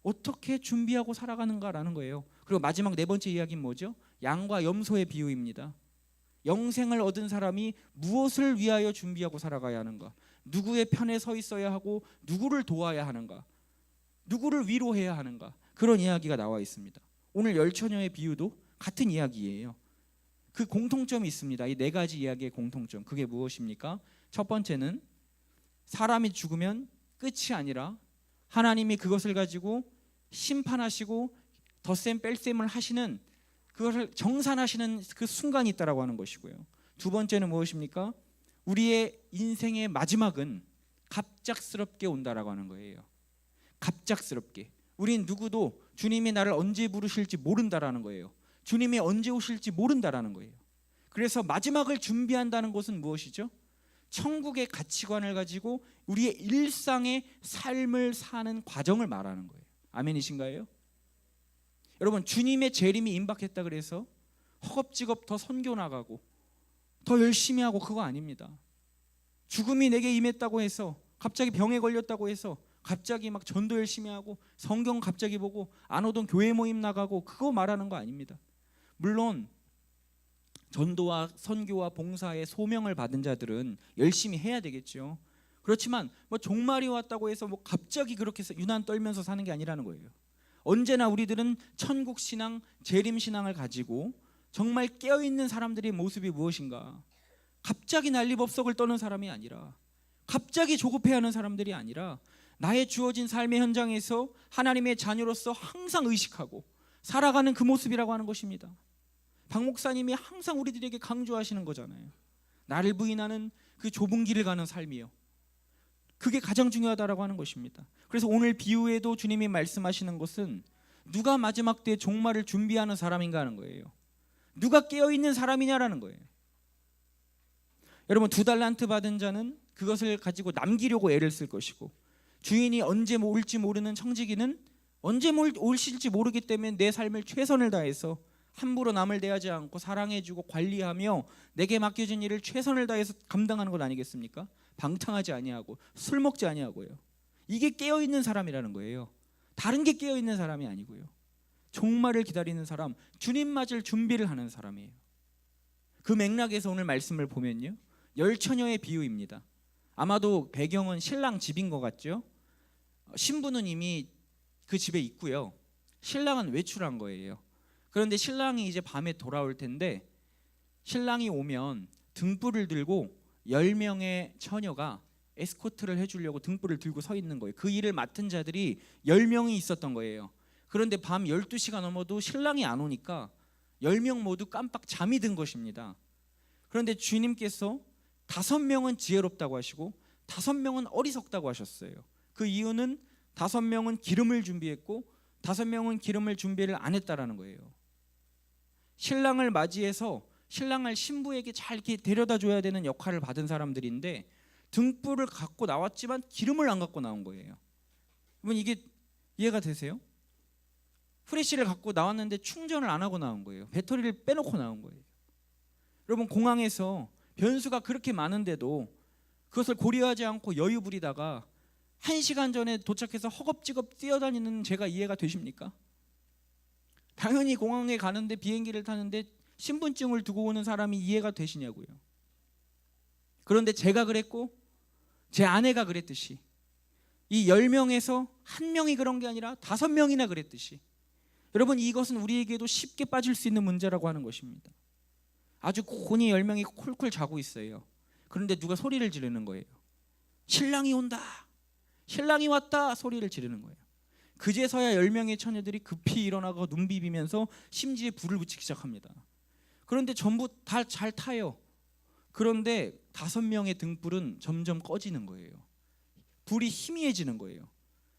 어떻게 준비하고 살아가는가라는 거예요. 그리고 마지막 네 번째 이야기는 뭐죠? 양과 염소의 비유입니다. 영생을 얻은 사람이 무엇을 위하여 준비하고 살아가야 하는가? 누구의 편에 서 있어야 하고 누구를 도와야 하는가? 누구를 위로해야 하는가? 그런 이야기가 나와 있습니다. 오늘 열처녀의 비유도 같은 이야기예요. 그 공통점이 있습니다. 이 4가지 이야기의 공통점. 그게 무엇입니까? 첫 번째는 사람이 죽으면 끝이 아니라 하나님이 그것을 가지고 심판하시고 덧셈 뺄셈을 하시는 그것을 정산하시는 그 순간이 있다라고 하는 것이고요. 두 번째는 무엇입니까? 우리의 인생의 마지막은 갑작스럽게 온다라고 하는 거예요. 갑작스럽게. 우린 누구도 주님이 나를 언제 부르실지 모른다라는 거예요. 주님이 언제 오실지 모른다라는 거예요. 그래서 마지막을 준비한다는 것은 무엇이죠? 천국의 가치관을 가지고 우리의 일상의 삶을 사는 과정을 말하는 거예요. 아멘이신가요? 여러분 주님의 재림이 임박했다 그래서 허겁지겁 더 선교 나가고 더 열심히 하고 그거 아닙니다. 죽음이 내게 임했다고 해서 갑자기 병에 걸렸다고 해서 갑자기 막 전도 열심히 하고 성경 갑자기 보고 안 오던 교회 모임 나가고 그거 말하는 거 아닙니다. 물론 전도와 선교와 봉사의 소명을 받은 자들은 열심히 해야 되겠죠. 그렇지만 뭐 종말이 왔다고 해서 뭐 갑자기 그렇게 해서 유난 떨면서 사는 게 아니라는 거예요. 언제나 우리들은 천국 신앙, 재림 신앙을 가지고 정말 깨어 있는 사람들의 모습이 무엇인가? 갑자기 난리법석을 떠는 사람이 아니라, 갑자기 조급해하는 사람들이 아니라, 나의 주어진 삶의 현장에서 하나님의 자녀로서 항상 의식하고 살아가는 그 모습이라고 하는 것입니다. 박 목사님이 항상 우리들에게 강조하시는 거잖아요. 나를 부인하는 그 좁은 길을 가는 삶이요, 그게 가장 중요하다라고 하는 것입니다. 그래서 오늘 비유에도 주님이 말씀하시는 것은 누가 마지막 때 종말을 준비하는 사람인가 하는 거예요. 누가 깨어있는 사람이냐라는 거예요. 여러분, 2달란트 받은 자는 그것을 가지고 남기려고 애를 쓸 것이고, 주인이 언제 올지 모르는 청지기는 언제 올실지 모르기 때문에 내 삶을 최선을 다해서 함부로 남을 대하지 않고 사랑해주고 관리하며 내게 맡겨진 일을 최선을 다해서 감당하는 것 아니겠습니까? 방탕하지 아니하고 술 먹지 아니하고요. 이게 깨어있는 사람이라는 거예요. 다른 게 깨어있는 사람이 아니고요. 종말을 기다리는 사람, 주님 맞을 준비를 하는 사람이에요. 그 맥락에서 오늘 말씀을 보면요, 열처녀의 비유입니다. 아마도 배경은 신랑 집인 것 같죠? 신부는 이미 그 집에 있고요, 신랑은 외출한 거예요. 그런데 신랑이 이제 밤에 돌아올 텐데, 신랑이 오면 등불을 들고 10명의 처녀가 에스코트를 해주려고 등불을 들고 서 있는 거예요. 그 일을 맡은 자들이 10명이 있었던 거예요. 그런데 밤 12시가 넘어도 신랑이 안 오니까 10명 모두 깜빡 잠이 든 것입니다. 그런데 주님께서 5명은 지혜롭다고 하시고 5명은 어리석다고 하셨어요. 그 이유는 5명은 기름을 준비했고 5명은 기름을 준비를 안 했다라는 거예요. 신랑을 맞이해서 신랑을 신부에게 잘 이렇게 데려다 줘야 되는 역할을 받은 사람들인데 등불을 갖고 나왔지만 기름을 안 갖고 나온 거예요. 여러분, 이게 이해가 되세요? 프레시를 갖고 나왔는데 충전을 안 하고 나온 거예요. 배터리를 빼놓고 나온 거예요. 여러분, 공항에서 변수가 그렇게 많은데도 그것을 고려하지 않고 여유 부리다가 1시간 전에 도착해서 허겁지겁 뛰어다니는 제가 이해가 되십니까? 당연히 공항에 가는데, 비행기를 타는데 신분증을 두고 오는 사람이 이해가 되시냐고요. 그런데 제가 그랬고 제 아내가 그랬듯이, 이 10명에서 1명이 그런 게 아니라 5명이나 그랬듯이, 여러분, 이것은 우리에게도 쉽게 빠질 수 있는 문제라고 하는 것입니다. 아주 곤히 10명이 콜콜 자고 있어요. 그런데 누가 소리를 지르는 거예요. 신랑이 온다, 신랑이 왔다 소리를 지르는 거예요. 그제서야 10명의 처녀들이 급히 일어나고 눈 비비면서 심지에 불을 붙이기 시작합니다. 그런데 전부 다 잘 타요. 그런데 5명의 등불은 점점 꺼지는 거예요. 불이 희미해지는 거예요.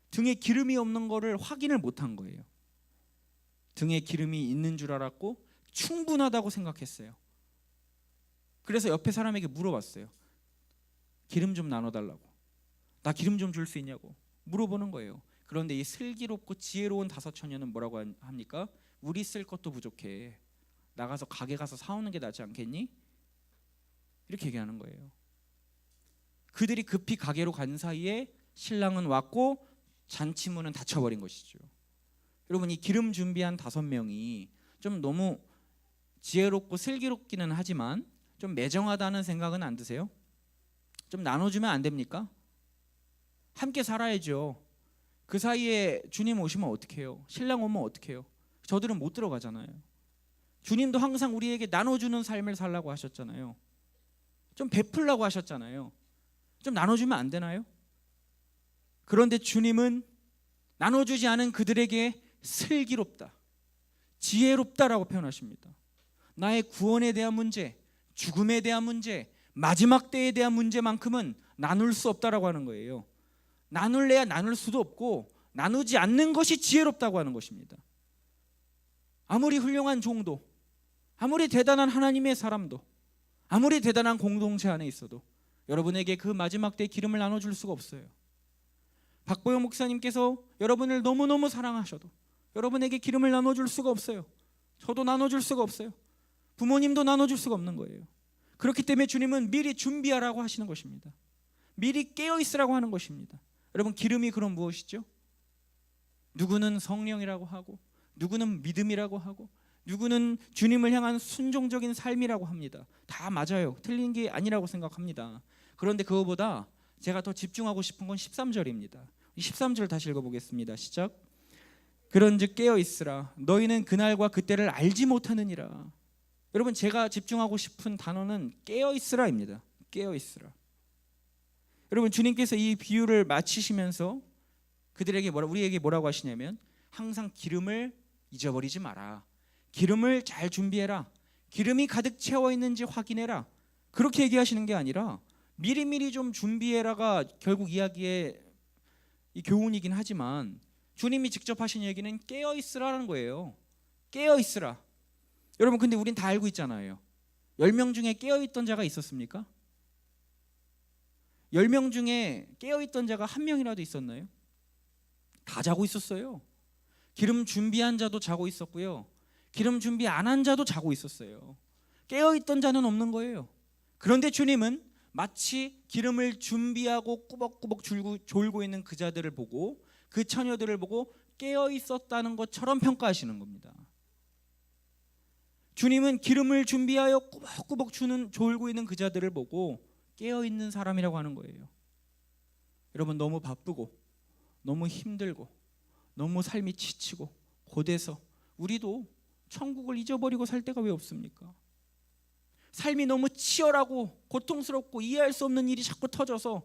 등에 기름이 없는 거를 확인을 못한 거예요. 등에 기름이 있는 줄 알았고 충분하다고 생각했어요. 그래서 옆에 사람에게 물어봤어요. 기름 좀 나눠달라고, 나 기름 좀 줄 수 있냐고 물어보는 거예요. 그런데 이 슬기롭고 지혜로운 5처녀는 뭐라고 합니까? 우리 쓸 것도 부족해, 나가서 가게 가서 사오는 게 낫지 않겠니? 이렇게 얘기하는 거예요. 그들이 급히 가게로 간 사이에 신랑은 왔고 잔치문은 닫혀버린 것이죠. 여러분, 이 기름 준비한 5명이 좀 너무 지혜롭고 슬기롭기는 하지만 좀 매정하다는 생각은 안 드세요? 좀 나눠주면 안 됩니까? 함께 살아야죠. 그 사이에 주님 오시면 어떡해요? 신랑 오면 어떡해요? 저들은 못 들어가잖아요. 주님도 항상 우리에게 나눠주는 삶을 살라고 하셨잖아요. 좀 베풀라고 하셨잖아요. 좀 나눠주면 안 되나요? 그런데 주님은 나눠주지 않은 그들에게 슬기롭다, 지혜롭다라고 표현하십니다. 나의 구원에 대한 문제, 죽음에 대한 문제, 마지막 때에 대한 문제만큼은 나눌 수 없다라고 하는 거예요. 나눌래야 나눌 수도 없고 나누지 않는 것이 지혜롭다고 하는 것입니다. 아무리 훌륭한 종도, 아무리 대단한 하나님의 사람도, 아무리 대단한 공동체 안에 있어도 여러분에게 그 마지막 때 기름을 나눠줄 수가 없어요. 박보영 목사님께서 여러분을 너무너무 사랑하셔도 여러분에게 기름을 나눠줄 수가 없어요. 저도 나눠줄 수가 없어요. 부모님도 나눠줄 수가 없는 거예요. 그렇기 때문에 주님은 미리 준비하라고 하시는 것입니다. 미리 깨어있으라고 하는 것입니다. 여러분, 기름이 그럼 무엇이죠? 누구는 성령이라고 하고, 누구는 믿음이라고 하고, 누구는 주님을 향한 순종적인 삶이라고 합니다. 다 맞아요. 틀린 게 아니라고 생각합니다. 그런데 그거보다 제가 더 집중하고 싶은 건 13절입니다. 13절 다시 읽어보겠습니다. 시작. 그런즉 깨어 있으라. 너희는 그날과 그때를 알지 못하느니라. 여러분, 제가 집중하고 싶은 단어는 깨어 있으라입니다. 깨어 있으라. 여러분, 주님께서 이 비유를 마치시면서 그들에게 우리에게 뭐라고 하시냐면 항상 기름을 잊어버리지 마라. 기름을 잘 준비해라. 기름이 가득 채워 있는지 확인해라. 그렇게 얘기하시는 게 아니라 미리미리 좀 준비해라가 결국 이야기의 이 교훈이긴 하지만 주님이 직접 하신 얘기는 깨어 있으라는 거예요. 깨어 있으라. 여러분, 근데 우린 다 알고 있잖아요. 10명 중에 깨어 있던 자가 있었습니까? 10명 중에 깨어 있던 자가 한 명이라도 있었나요? 다 자고 있었어요. 기름 준비한 자도 자고 있었고요. 기름 준비 안 한 자도 자고 있었어요. 깨어 있던 자는 없는 거예요. 그런데 주님은 마치 기름을 준비하고 꾸벅꾸벅 졸고 있는 그 자들을 보고, 그 처녀들을 보고 깨어 있었다는 것처럼 평가하시는 겁니다. 주님은 기름을 준비하여 꾸벅꾸벅 졸고 있는 그 자들을 보고 깨어 있는 사람이라고 하는 거예요. 여러분, 너무 바쁘고 너무 힘들고 너무 삶이 지치고 고돼서 우리도 천국을 잊어버리고 살 때가 왜 없습니까? 삶이 너무 치열하고 고통스럽고 이해할 수 없는 일이 자꾸 터져서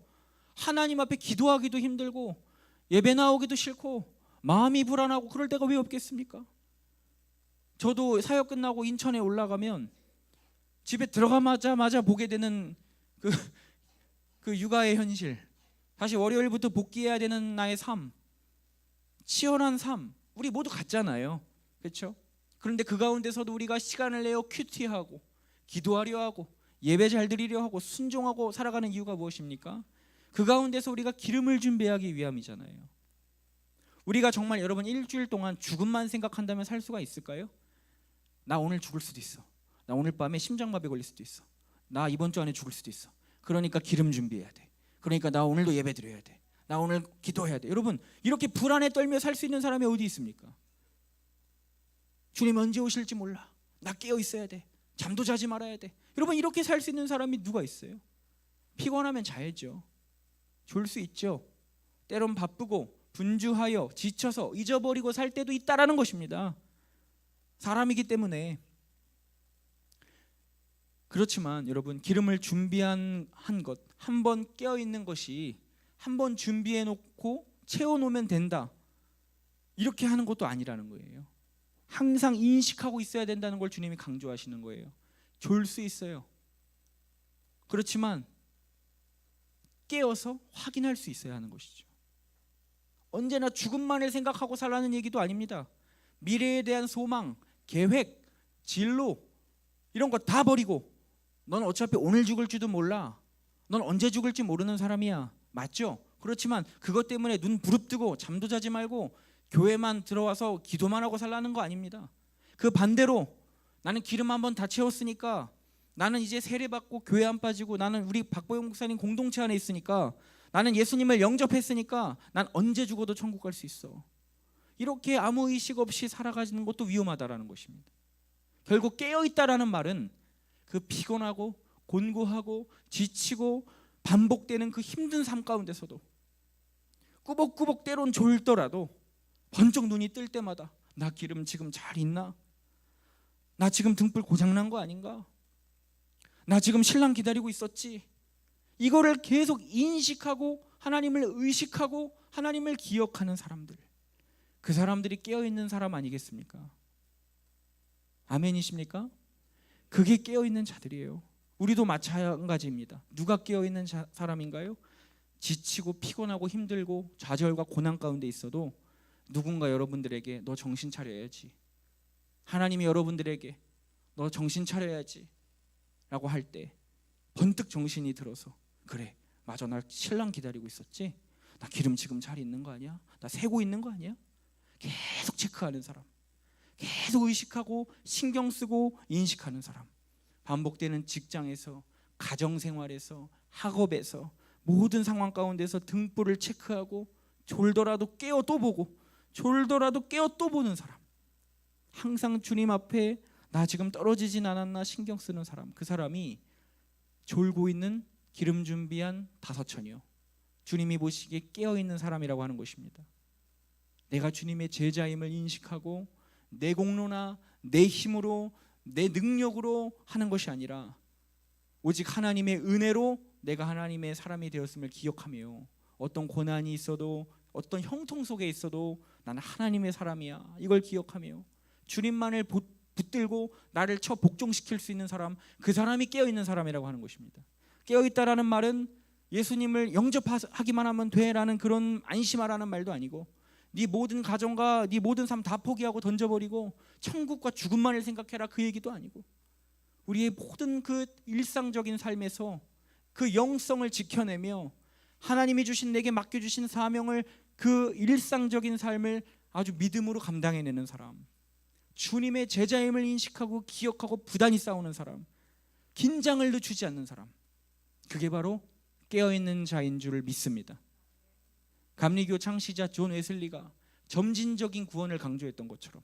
하나님 앞에 기도하기도 힘들고 예배 나오기도 싫고 마음이 불안하고 그럴 때가 왜 없겠습니까? 저도 사역 끝나고 인천에 올라가면 집에 들어가자마자 보게 되는 그 육아의 현실, 다시 월요일부터 복귀해야 되는 나의 삶, 치열한 삶, 우리 모두 같잖아요. 그렇죠? 그런데 그 가운데서도 우리가 시간을 내어 큐티하고 기도하려 하고 예배 잘 드리려 하고 순종하고 살아가는 이유가 무엇입니까? 그 가운데서 우리가 기름을 준비하기 위함이잖아요. 우리가 정말 여러분 일주일 동안 죽음만 생각한다면 살 수가 있을까요? 나 오늘 죽을 수도 있어. 나 오늘 밤에 심장마비 걸릴 수도 있어. 나 이번 주 안에 죽을 수도 있어. 그러니까 기름 준비해야 돼. 그러니까 나 오늘도 예배 드려야 돼. 나 오늘 기도해야 돼. 여러분, 이렇게 불안에 떨며 살 수 있는 사람이 어디 있습니까? 주님 언제 오실지 몰라. 나 깨어 있어야 돼. 잠도 자지 말아야 돼. 여러분, 이렇게 살 수 있는 사람이 누가 있어요? 피곤하면 자야죠. 졸 수 있죠. 때론 바쁘고 분주하여 지쳐서 잊어버리고 살 때도 있다라는 것입니다. 사람이기 때문에. 그렇지만 여러분, 기름을 준비한 것, 한 번 깨어 있는 것이 한 번 준비해 놓고 채워 놓으면 된다, 이렇게 하는 것도 아니라는 거예요. 항상 인식하고 있어야 된다는 걸 주님이 강조하시는 거예요. 졸 수 있어요. 그렇지만 깨어서 확인할 수 있어야 하는 것이죠. 언제나 죽음만을 생각하고 살라는 얘기도 아닙니다. 미래에 대한 소망, 계획, 진로 이런 거 다 버리고 넌 어차피 오늘 죽을지도 몰라. 넌 언제 죽을지 모르는 사람이야. 맞죠? 그렇지만 그것 때문에 눈 부릅뜨고 잠도 자지 말고 교회만 들어와서 기도만 하고 살라는 거 아닙니다. 그 반대로 나는 기름 한번 다 채웠으니까 나는 이제 세례받고 교회 안 빠지고 나는 우리 박보영 목사님 공동체 안에 있으니까 나는 예수님을 영접했으니까 난 언제 죽어도 천국 갈 수 있어. 이렇게 아무 의식 없이 살아가는 것도 위험하다라는 것입니다. 결국 깨어있다라는 말은 그 피곤하고 곤고하고 지치고 반복되는 그 힘든 삶 가운데서도 꾸벅꾸벅 때론 졸더라도 번쩍 눈이 뜰 때마다 나 기름 지금 잘 있나? 나 지금 등불 고장난 거 아닌가? 나 지금 신랑 기다리고 있었지? 이거를 계속 인식하고 하나님을 의식하고 하나님을 기억하는 사람들, 그 사람들이 깨어있는 사람 아니겠습니까? 아멘이십니까? 그게 깨어있는 자들이에요. 우리도 마찬가지입니다. 누가 깨어있는 사람인가요? 지치고 피곤하고 힘들고 좌절과 고난 가운데 있어도 누군가 여러분들에게 너 정신 차려야지, 하나님이 여러분들에게 너 정신 차려야지 라고 할 때 번뜩 정신이 들어서 그래, 맞아, 나 신랑 기다리고 있었지? 나 기름 지금 잘 있는 거 아니야? 나 세고 있는 거 아니야? 계속 체크하는 사람, 계속 의식하고 신경 쓰고 인식하는 사람, 반복되는 직장에서, 가정생활에서, 학업에서 모든 상황 가운데서 등불을 체크하고 졸더라도 깨어 또 보고 졸더라도 깨어 또 보는 사람, 항상 주님 앞에 나 지금 떨어지진 않았나 신경 쓰는 사람, 그 사람이 졸고 있는 기름 준비한 5천이요, 주님이 보시기에 깨어있는 사람이라고 하는 것입니다. 내가 주님의 제자임을 인식하고 내 공로나 내 힘으로 내 능력으로 하는 것이 아니라 오직 하나님의 은혜로 내가 하나님의 사람이 되었음을 기억하며 어떤 고난이 있어도 어떤 형통 속에 있어도 나는 하나님의 사람이야, 이걸 기억하며 주님만을 붙들고 나를 복종시킬 수 있는 사람, 그 사람이 깨어있는 사람이라고 하는 것입니다. 깨어있다라는 말은 예수님을 영접하기만 하면 돼라는 그런 안심하라는 말도 아니고 네 모든 가정과 네 모든 삶 다 포기하고 던져버리고 천국과 죽음만을 생각해라, 그 얘기도 아니고 우리의 모든 그 일상적인 삶에서 그 영성을 지켜내며 하나님이 주신 내게 맡겨주신 사명을, 그 일상적인 삶을 아주 믿음으로 감당해내는 사람, 주님의 제자임을 인식하고 기억하고 부단히 싸우는 사람, 긴장을 늦추지 않는 사람, 그게 바로 깨어있는 자인 줄을 믿습니다. 감리교 창시자 존 웨슬리가 점진적인 구원을 강조했던 것처럼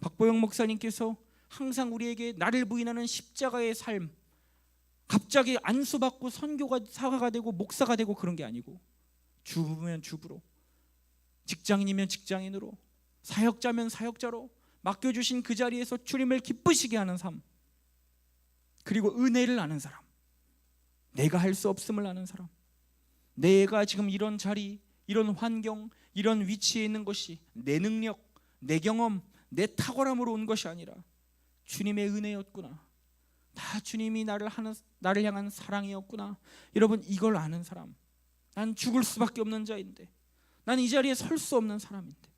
박보영 목사님께서 항상 우리에게 나를 부인하는 십자가의 삶, 갑자기 안수받고 선교사가 되고 목사가 되고 그런 게 아니고 주부면 주부로, 직장인이면 직장인으로, 사역자면 사역자로 맡겨주신 그 자리에서 주님을 기쁘시게 하는 삶, 그리고 은혜를 아는 사람, 내가 할 수 없음을 아는 사람, 내가 지금 이런 자리, 이런 환경, 이런 위치에 있는 것이 내 능력, 내 경험, 내 탁월함으로 온 것이 아니라 주님의 은혜였구나, 다 주님이 나를 향한 사랑이었구나. 여러분, 이걸 아는 사람, 난 죽을 수밖에 없는 자인데, 나는 이 자리에 설 수 없는 사람인데,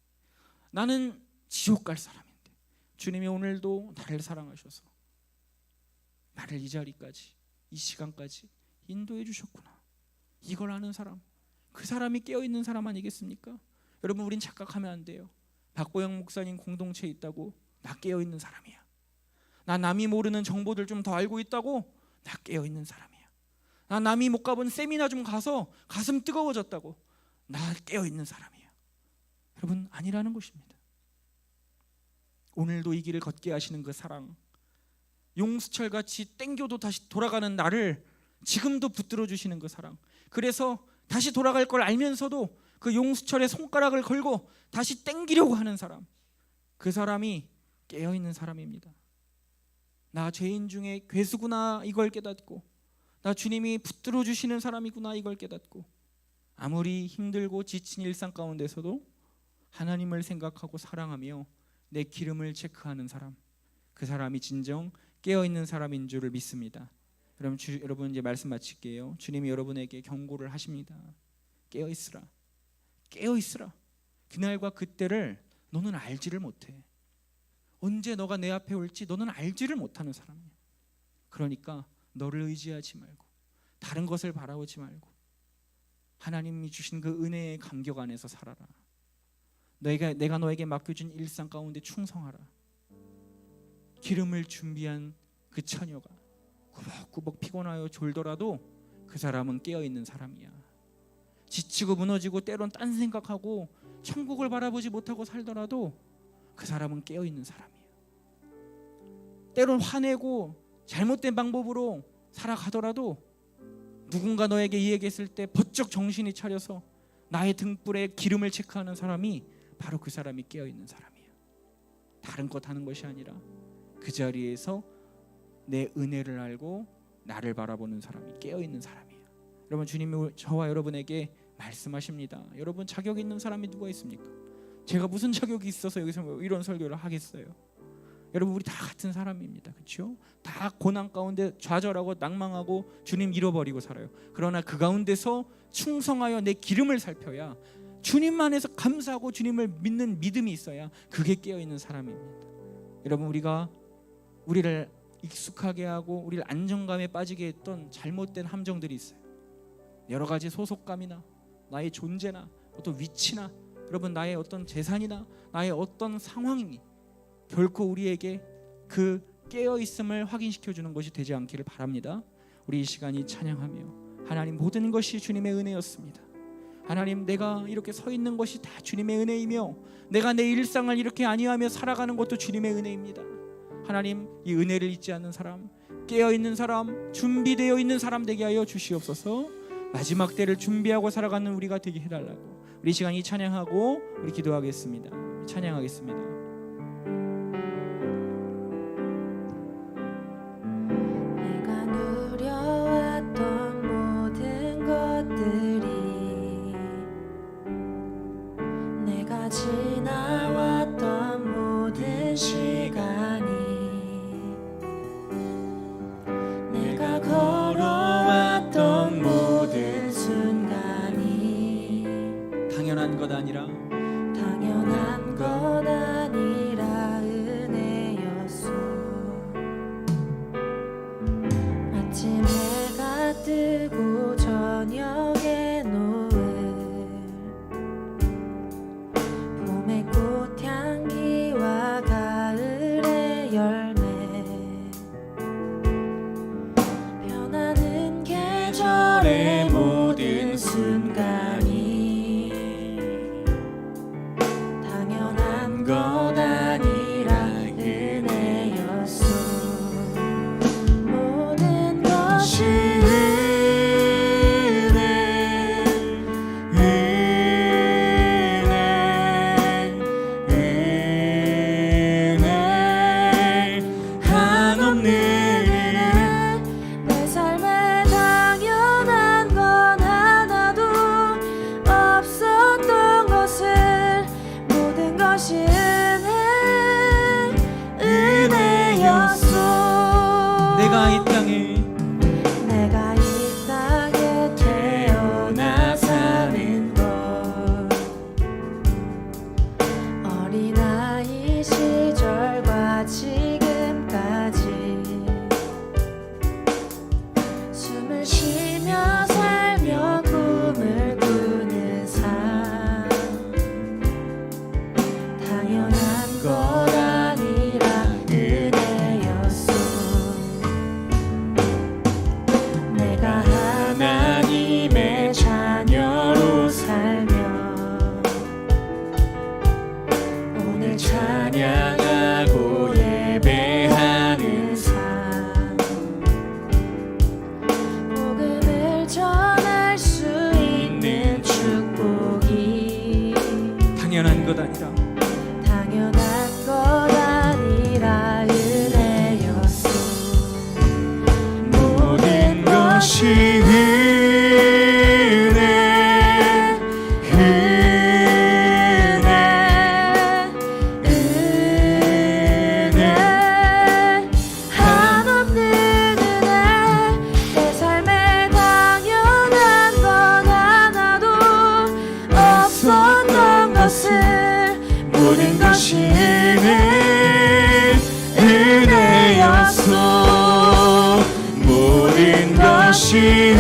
나는 지옥 갈 사람인데 주님이 오늘도 나를 사랑하셔서 나를 이 자리까지, 이 시간까지 인도해 주셨구나. 이걸 아는 사람, 그 사람이 깨어있는 사람 아니겠습니까? 여러분, 우린 착각하면 안 돼요. 박보영 목사님 공동체에 있다고 나 깨어있는 사람이야, 나 남이 모르는 정보들 좀 더 알고 있다고 나 깨어있는 사람이야, 나 남이 못 가본 세미나 좀 가서 가슴 뜨거워졌다고 나 깨어있는 사람이야. 여러분, 아니라는 것입니다. 오늘도 이 길을 걷게 하시는 그 사랑, 용수철같이 땡겨도 다시 돌아가는 나를 지금도 붙들어 주시는 그 사랑, 그래서 다시 돌아갈 걸 알면서도 그 용수철에 손가락을 걸고 다시 땡기려고 하는 사람, 그 사람이 깨어있는 사람입니다. 나 죄인 중에 괴수구나, 이걸 깨닫고 나 주님이 붙들어 주시는 사람이구나, 이걸 깨닫고 아무리 힘들고 지친 일상 가운데서도 하나님을 생각하고 사랑하며 내 기름을 체크하는 사람, 그 사람이 진정 깨어있는 사람인 줄을 믿습니다. 여러분 이제 말씀 마칠게요. 주님이 여러분에게 경고를 하십니다. 깨어있으라, 깨어있으라. 그날과 그때를 너는 알지를 못해. 언제 너가 내 앞에 올지 너는 알지를 못하는 사람이야. 그러니까 너를 의지하지 말고 다른 것을 바라보지 말고 하나님이 주신 그 은혜의 감격 안에서 살아라. 내가 너에게 맡겨준 일상 가운데 충성하라. 기름을 준비한 그 처녀가 꾸벅꾸벅 피곤하여 졸더라도 그 사람은 깨어있는 사람이야. 지치고 무너지고 때론 딴 생각하고 천국을 바라보지 못하고 살더라도 그 사람은 깨어있는 사람이야. 때론 화내고 잘못된 방법으로 살아가더라도 누군가 너에게 이야기했을 때 번쩍 정신이 차려서 나의 등불에 기름을 체크하는 사람이 바로 그 사람이 깨어있는 사람이야. 다른 것 하는 것이 아니라 그 자리에서 내 은혜를 알고 나를 바라보는 사람이 깨어있는 사람이야. 여러분, 주님이 저와 여러분에게 말씀하십니다. 여러분, 자격 있는 사람이 누가 있습니까? 제가 무슨 자격이 있어서 여기서 이런 설교를 하겠어요? 여러분, 우리 다 같은 사람입니다. 그렇죠? 다 고난 가운데 좌절하고 낭망하고 주님 잃어버리고 살아요. 그러나 그 가운데서 충성하여 내 기름을 살펴야, 주님만에서 감사하고 주님을 믿는 믿음이 있어야 그게 깨어있는 사람입니다. 여러분, 우리를 익숙하게 하고 우리를 안정감에 빠지게 했던 잘못된 함정들이 있어요. 여러 가지 소속감이나 나의 존재나 어떤 위치나 여러분 나의 어떤 재산이나 나의 어떤 상황이 결코 우리에게 그 깨어있음을 확인시켜주는 것이 되지 않기를 바랍니다. 우리 이 시간이 찬양하며 하나님, 모든 것이 주님의 은혜였습니다. 하나님, 내가 이렇게 서 있는 것이 다 주님의 은혜이며 내가 내 일상을 이렇게 안위하며 살아가는 것도 주님의 은혜입니다. 하나님, 이 은혜를 잊지 않는 사람, 깨어있는 사람, 준비되어 있는 사람 되게 하여 주시옵소서. 마지막 때를 준비하고 살아가는 우리가 되게 해달라고. 우리 시간 이 찬양하고 우리 기도하겠습니다. 찬양하겠습니다. 내가 누려왔던 모든 것들이, 내가 지나왔던 모든 시간이, 내가 걸어왔던 모든 순간이 당연한 것 아니라 당연한 것 아니라 은혜였소. 아침 해가 뜨고 저녁에 노을, 봄의 꽃향기와 가을의 열매, 변하는 계절의 모든 순간이 당연한 것 아니라 은혜였소. 모든 것이 은혜 한없는 은혜. 내 삶에 당연한 건 하나도 없었던 것을, 모든 것이 은혜였소. 내가 이 땅에 내가 이 땅에 태어나 사는 것, 어린아이 시절과 지금까지 숨을 쉬며 살며 꿈을 꾸는 삶, 당연한 것 아니라 은혜였소. 내가 하나님의 자녀로 살며 오늘 찬양하고 예배하는 삶, 복음을 전할 수 있는 축복이 당연한 것 아니라 당연한 것 아니라 은혜였소. 모든 것이 은혜, 은혜 한없는 은혜. 내 삶에 당연한 건 하나도 없었던 것을, 모든 것이 은혜였소. 모든 것이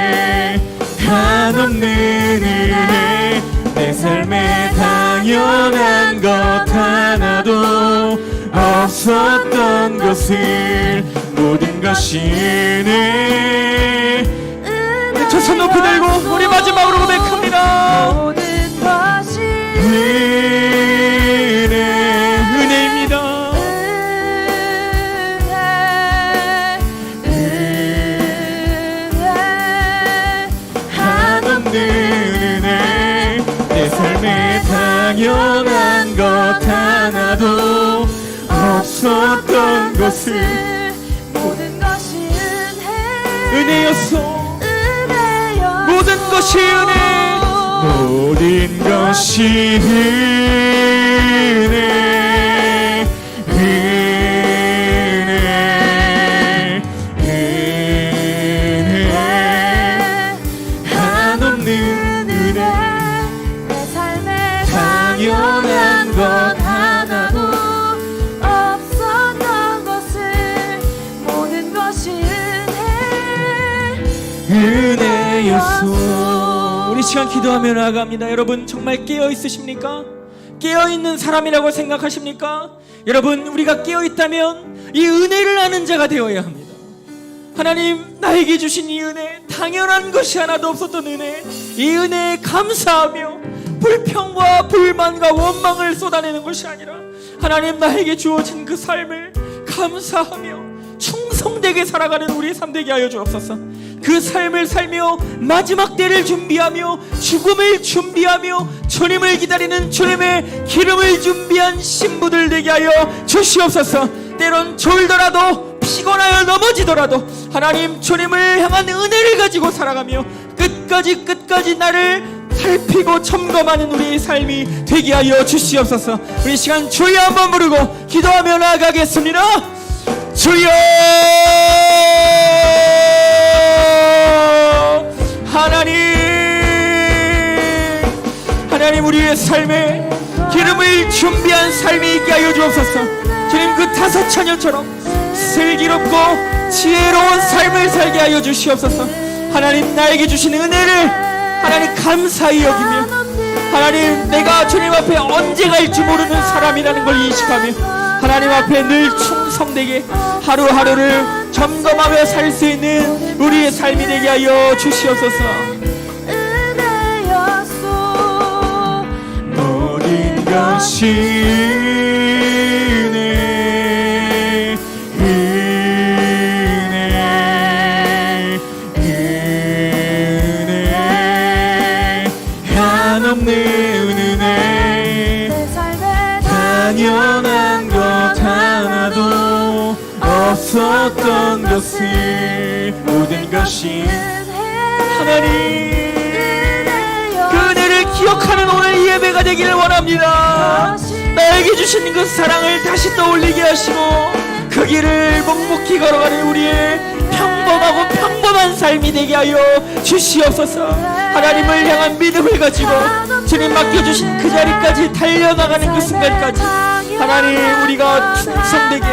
은혜 한없는 은혜. 내 삶에 당연한 것 하나도 없었던 것을, 모든 것이 은혜. 저 손 높이 들고 우리 마지막으로 고백합니다. 모든 것이 은혜입니다. 은혜 한없는 은혜. 내 삶에 당연한 것 하나도 없었던 것을, 모든 것이 은혜였소. 모든 것이 은혜. 모든 것이 은혜, 은혜, 은혜 한없는 은혜. 내 삶에 당연한 것 하나도 없었던 것을, 모든 것이 은혜였소. 우리 시간 기도하며 나아갑니다. 여러분 정말 깨어 있으십니까? 깨어있는 사람이라고 생각하십니까? 여러분, 우리가 깨어있다면 이 은혜를 아는 자가 되어야 합니다. 하나님, 나에게 주신 이 은혜, 당연한 것이 하나도 없었던 은혜, 이 은혜에 감사하며 불평과 불만과 원망을 쏟아내는 것이 아니라 하나님, 나에게 주어진 그 삶을 감사하며 충성되게 살아가는 우리의 삶 되게 하여 주옵소서. 그 삶을 살며 마지막 때를 준비하며 죽음을 준비하며 주님을 기다리는 주님의 기름을 준비한 신부들 되게 하여 주시옵소서. 때론 졸더라도 피곤하여 넘어지더라도 하나님, 주님을 향한 은혜를 가지고 살아가며 끝까지 나를 살피고 점검하는 우리의 삶이 되게 하여 주시옵소서. 우리 시간 주여 한번 부르고 기도하며 나아가겠습니다. 주여, 하나님, 우리의 삶에 기름을 준비한 삶이 있게 하여 주옵소서. 주님, 그 다섯 처녀처럼 슬기롭고 지혜로운 삶을 살게 하여 주시옵소서. 하나님, 나에게 주신 은혜를 하나님 감사히 여기며 하나님, 내가 주님 앞에 언제 갈지 모르는 사람이라는 걸 인식하며 하나님 앞에 늘 충성되게 하루하루를 점검하며 살 수 있는 우리의 삶이 되게 하여 주시옵소서. 모든 것이 은혜, 한없는 은혜, 당연한 것 하나도 없었던 것을 모든 것이 하나님, 그 은혜를 기억하는 오늘 이 예배가 되기를 원합니다. 나에게 주신 그 사랑을 다시 떠올리게 하시고 그 길을 묵묵히 걸어가는 우리의 평범하고 평범한 삶이 되게 하여 주시옵소서. 하나님을 향한 믿음을 가지고 주님 맡겨주신 그 자리까지 달려나가는 그 순간까지 하나님, 우리가 충성되게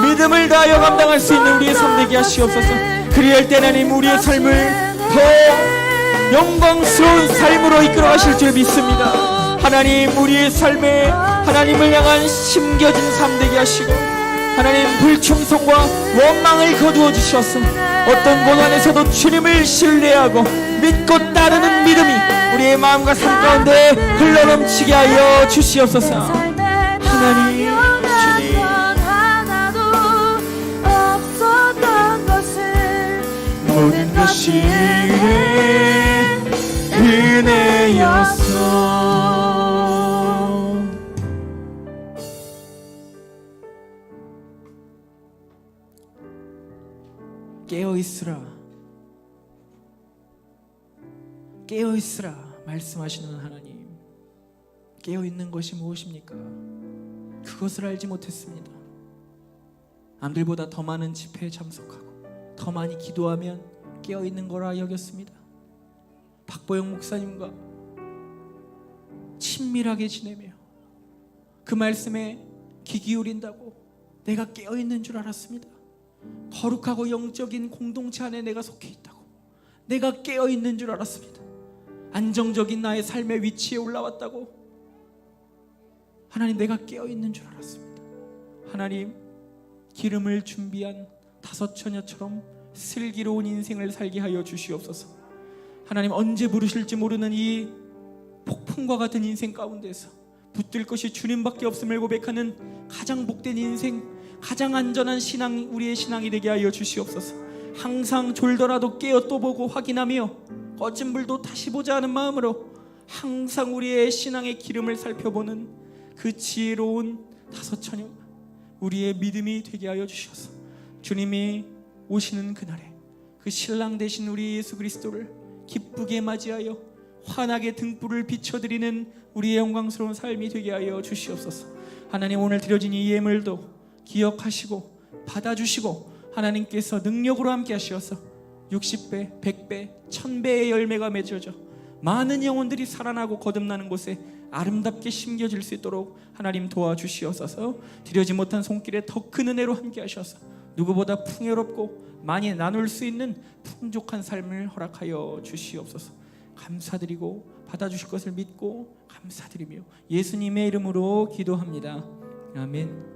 믿음을 다하여 감당할 수 있는 우리의 삶 되게 하시옵소서. 그리할 때 하나님, 우리의 삶을 더 영광스러운 삶으로 이끌어 가실 줄 믿습니다. 하나님, 우리의 삶에 하나님을 향한 심겨진 삶 되게 하시고 하나님, 불충성과 원망을 거두어 주셔서 어떤 고난에서도 주님을 신뢰하고 믿고 따르는 믿음이 우리의 마음과 삶 가운데 흘러넘치게 하여 주시옵소서. 하나님, 주님, 모든 것이 은혜였어. 깨어있으라, 깨어있으라 말씀하시는 하나님, 깨어있는 것이 무엇입니까? 그것을 알지 못했습니다. 남들보다 더 많은 집회에 참석하고 더 많이 기도하면 깨어있는 거라 여겼습니다. 박보영 목사님과 친밀하게 지내며 그 말씀에 귀 기울인다고 내가 깨어있는 줄 알았습니다. 거룩하고 영적인 공동체 안에 내가 속해 있다고 내가 깨어있는 줄 알았습니다. 안정적인 나의 삶의 위치에 올라왔다고 하나님, 내가 깨어있는 줄 알았습니다. 하나님, 기름을 준비한 다섯 처녀처럼 슬기로운 인생을 살게 하여 주시옵소서. 하나님, 언제 부르실지 모르는 이 폭풍과 같은 인생 가운데서 붙들 것이 주님밖에 없음을 고백하는 가장 복된 인생, 가장 안전한 신앙, 우리의 신앙이 되게 하여 주시옵소서. 항상 졸더라도 깨어 또 보고 확인하며 거친 불도 다시 보자 하는 마음으로 항상 우리의 신앙의 기름을 살펴보는 그 지혜로운 다섯 처녀가 우리의 믿음이 되게 하여 주셔서 주님이 오시는 그날에 그 신랑 되신 우리 예수 그리스도를 기쁘게 맞이하여 환하게 등불을 비춰드리는 우리의 영광스러운 삶이 되게 하여 주시옵소서. 하나님, 오늘 드려진 이 예물도 기억하시고 받아주시고 하나님께서 능력으로 함께 하시어서 60배, 100배, 1000배의 열매가 맺어져 많은 영혼들이 살아나고 거듭나는 곳에 아름답게 심겨질 수 있도록 하나님 도와주시옵소서. 드려지 못한 손길에 더 큰 은혜로 함께 하셔서 누구보다 풍요롭고 많이 나눌 수 있는 풍족한 삶을 허락하여 주시옵소서. 감사드리고 받아주실 것을 믿고 감사드리며 예수님의 이름으로 기도합니다. 아멘.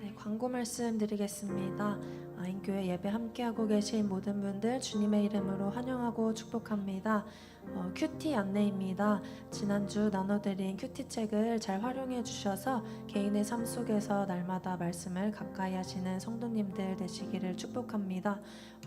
네, 광고 말씀 드리겠습니다. 아인교회 예배 함께하고 계신 모든 분들 주님의 이름으로 환영하고 축복합니다. 큐티 안내입니다. 지난주 나눠드린 큐티 책을 잘 활용해 주셔서 개인의 삶 속에서 날마다 말씀을 가까이 하시는 성도님들 되시기를 축복합니다.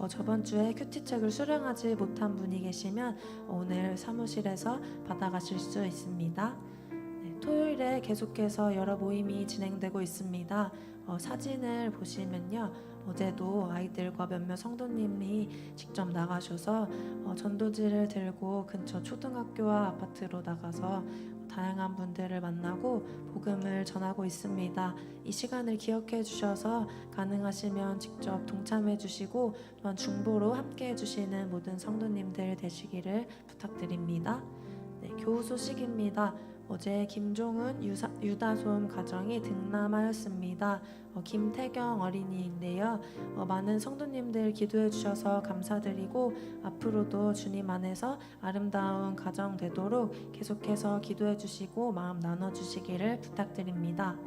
저번 주에 큐티 책을 수령하지 못한 분이 계시면 오늘 사무실에서 받아가실 수 있습니다. 네, 토요일에 계속해서 여러 모임이 진행되고 있습니다. 사진을 보시면요, 어제도 아이들과 몇몇 성도님이 직접 나가셔서 전도지를 들고 근처 초등학교와 아파트로 나가서 다양한 분들을 만나고 복음을 전하고 있습니다. 이 시간을 기억해 주셔서 가능하시면 직접 동참해 주시고 또한 중보로 함께 해 주시는 모든 성도님들 되시기를 부탁드립니다. 네, 교우 소식입니다. 어제 김종은 유다솜 가정이 등남하였습니다. 김태경 어린이인데요. 많은 성도님들 기도해 주셔서 감사드리고 앞으로도 주님 안에서 아름다운 가정 되도록 계속해서 기도해 주시고 마음 나눠 주시기를 부탁드립니다.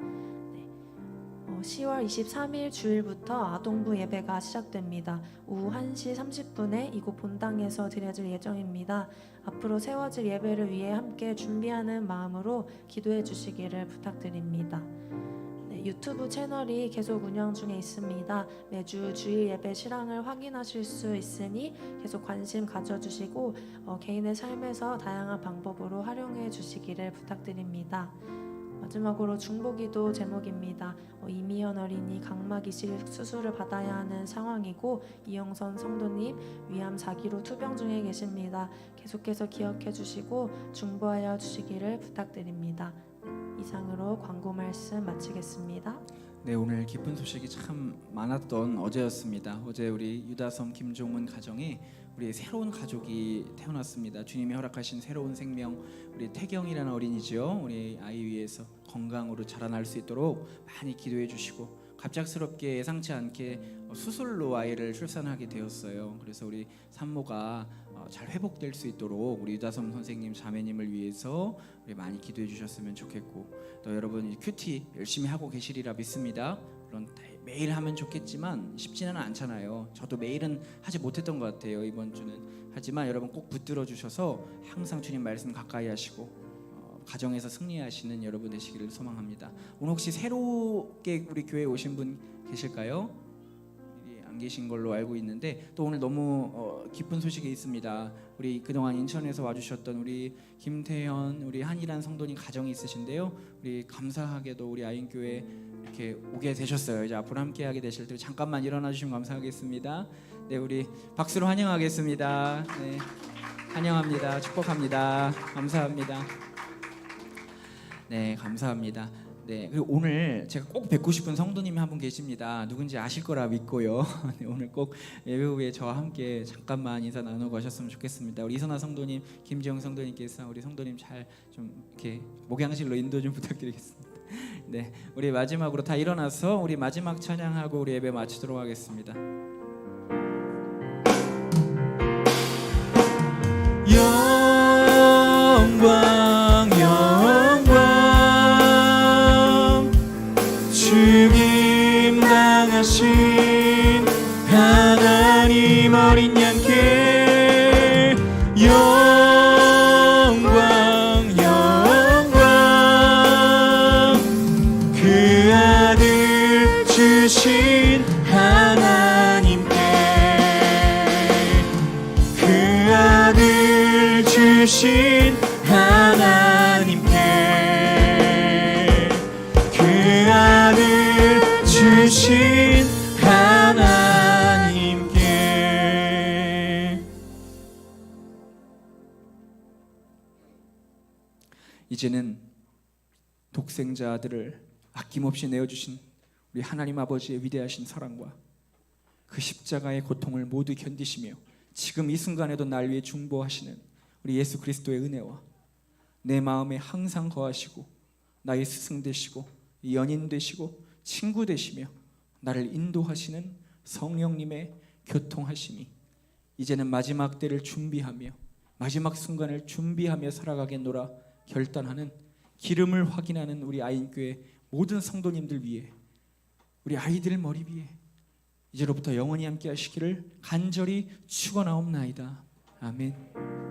10월 23일 주일부터 아동부 예배가 시작됩니다. 오후 1시 30분에 이곳 본당에서 드려질 예정입니다. 앞으로 세워질 예배를 위해 함께 준비하는 마음으로 기도해 주시기를 부탁드립니다. 네, 유튜브 채널이 계속 운영 중에 있습니다. 매주 주일 예배 실황을 확인하실 수 있으니 계속 관심 가져주시고 개인의 삶에서 다양한 방법으로 활용해 주시기를 부탁드립니다. 마지막으로 중보기도 제목입니다. 이미연 어린이 각막 이식 수술을 받아야 하는 상황이고 이영선 성도님 위암 4기로 투병 중에 계십니다. 계속해서 기억해 주시고 중보하여 주시기를 부탁드립니다. 이상으로 광고 말씀 마치겠습니다. 네, 오늘 기쁜 소식이 참 많았던 어제였습니다. 어제 우리 유다섬 김종은 가정에 우리 새로운 가족이 태어났습니다. 주님이 허락하신 새로운 생명, 우리 태경이라는 어린이죠. 우리 아이 위해서 건강으로 자라날 수 있도록 많이 기도해 주시고, 갑작스럽게 예상치 않게 수술로 아이를 출산하게 되었어요. 그래서 우리 산모가 잘 회복될 수 있도록 우리 유다섬 선생님 자매님을 위해서 우리 많이 기도해 주셨으면 좋겠고, 또 여러분 큐티 열심히 하고 계시리라 믿습니다. 물론 매일 하면 좋겠지만 쉽지는 않잖아요. 저도 매일은 하지 못했던 것 같아요, 이번 주는. 하지만 여러분 꼭 붙들어 주셔서 항상 주님 말씀 가까이 하시고 가정에서 승리하시는 여러분 되시기를 소망합니다. 오늘 혹시 새롭게 우리 교회에 오신 분 계실까요? 안 계신 걸로 알고 있는데, 또 오늘 너무 기쁜 소식이 있습니다. 우리 그동안 인천에서 와주셨던 우리 김태현, 우리 한이란 성도님 가정이 있으신데요. 우리 감사하게도 우리 아인교회 이렇게 오게 되셨어요. 이제 앞으로 함께하게 되실 때 잠깐만 일어나 주시면 감사하겠습니다. 네, 우리 박수로 환영하겠습니다. 네, 환영합니다. 축복합니다. 감사합니다. 네, 감사합니다. 네, 그리고 오늘 제가 꼭 뵙고 싶은 성도님이 한 분 계십니다. 누군지 아실 거라 믿고요. 네, 오늘 꼭 예배 후에 저와 함께 잠깐만 인사 나누고 가셨으면 좋겠습니다. 우리 이선아 성도님, 김지영 성도님께서 우리 성도님 잘 좀 이렇게 목양실로 인도 좀 부탁드리겠습니다. 네, 우리 마지막으로 다 일어나서 우리 마지막 찬양하고 우리 예배 마치도록 하겠습니다. 영광 영광 죽임 당하신 하나님 어린 양께 영광 영광 그 아들 주신 하나님께 그 아들 주신 하나님께 그 아들 주신 하나님께. 이제는 독생자 아들을 아낌없이 내어주신 우리 하나님 아버지의 위대하신 사랑과 그 십자가의 고통을 모두 견디시며 지금 이 순간에도 날 위해 중보하시는 우리 예수 그리스도의 은혜와 내 마음에 항상 거하시고 나의 스승 되시고 연인 되시고 친구 되시며 나를 인도하시는 성령님의 교통하심이 이제는 마지막 때를 준비하며 마지막 순간을 준비하며 살아가겠노라 결단하는 기름을 확인하는 우리 아인교회 모든 성도님들 위해 우리 아이들 머리 위에 이제로부터 영원히 함께 하시기를 간절히 축원하옵나이다. 아멘.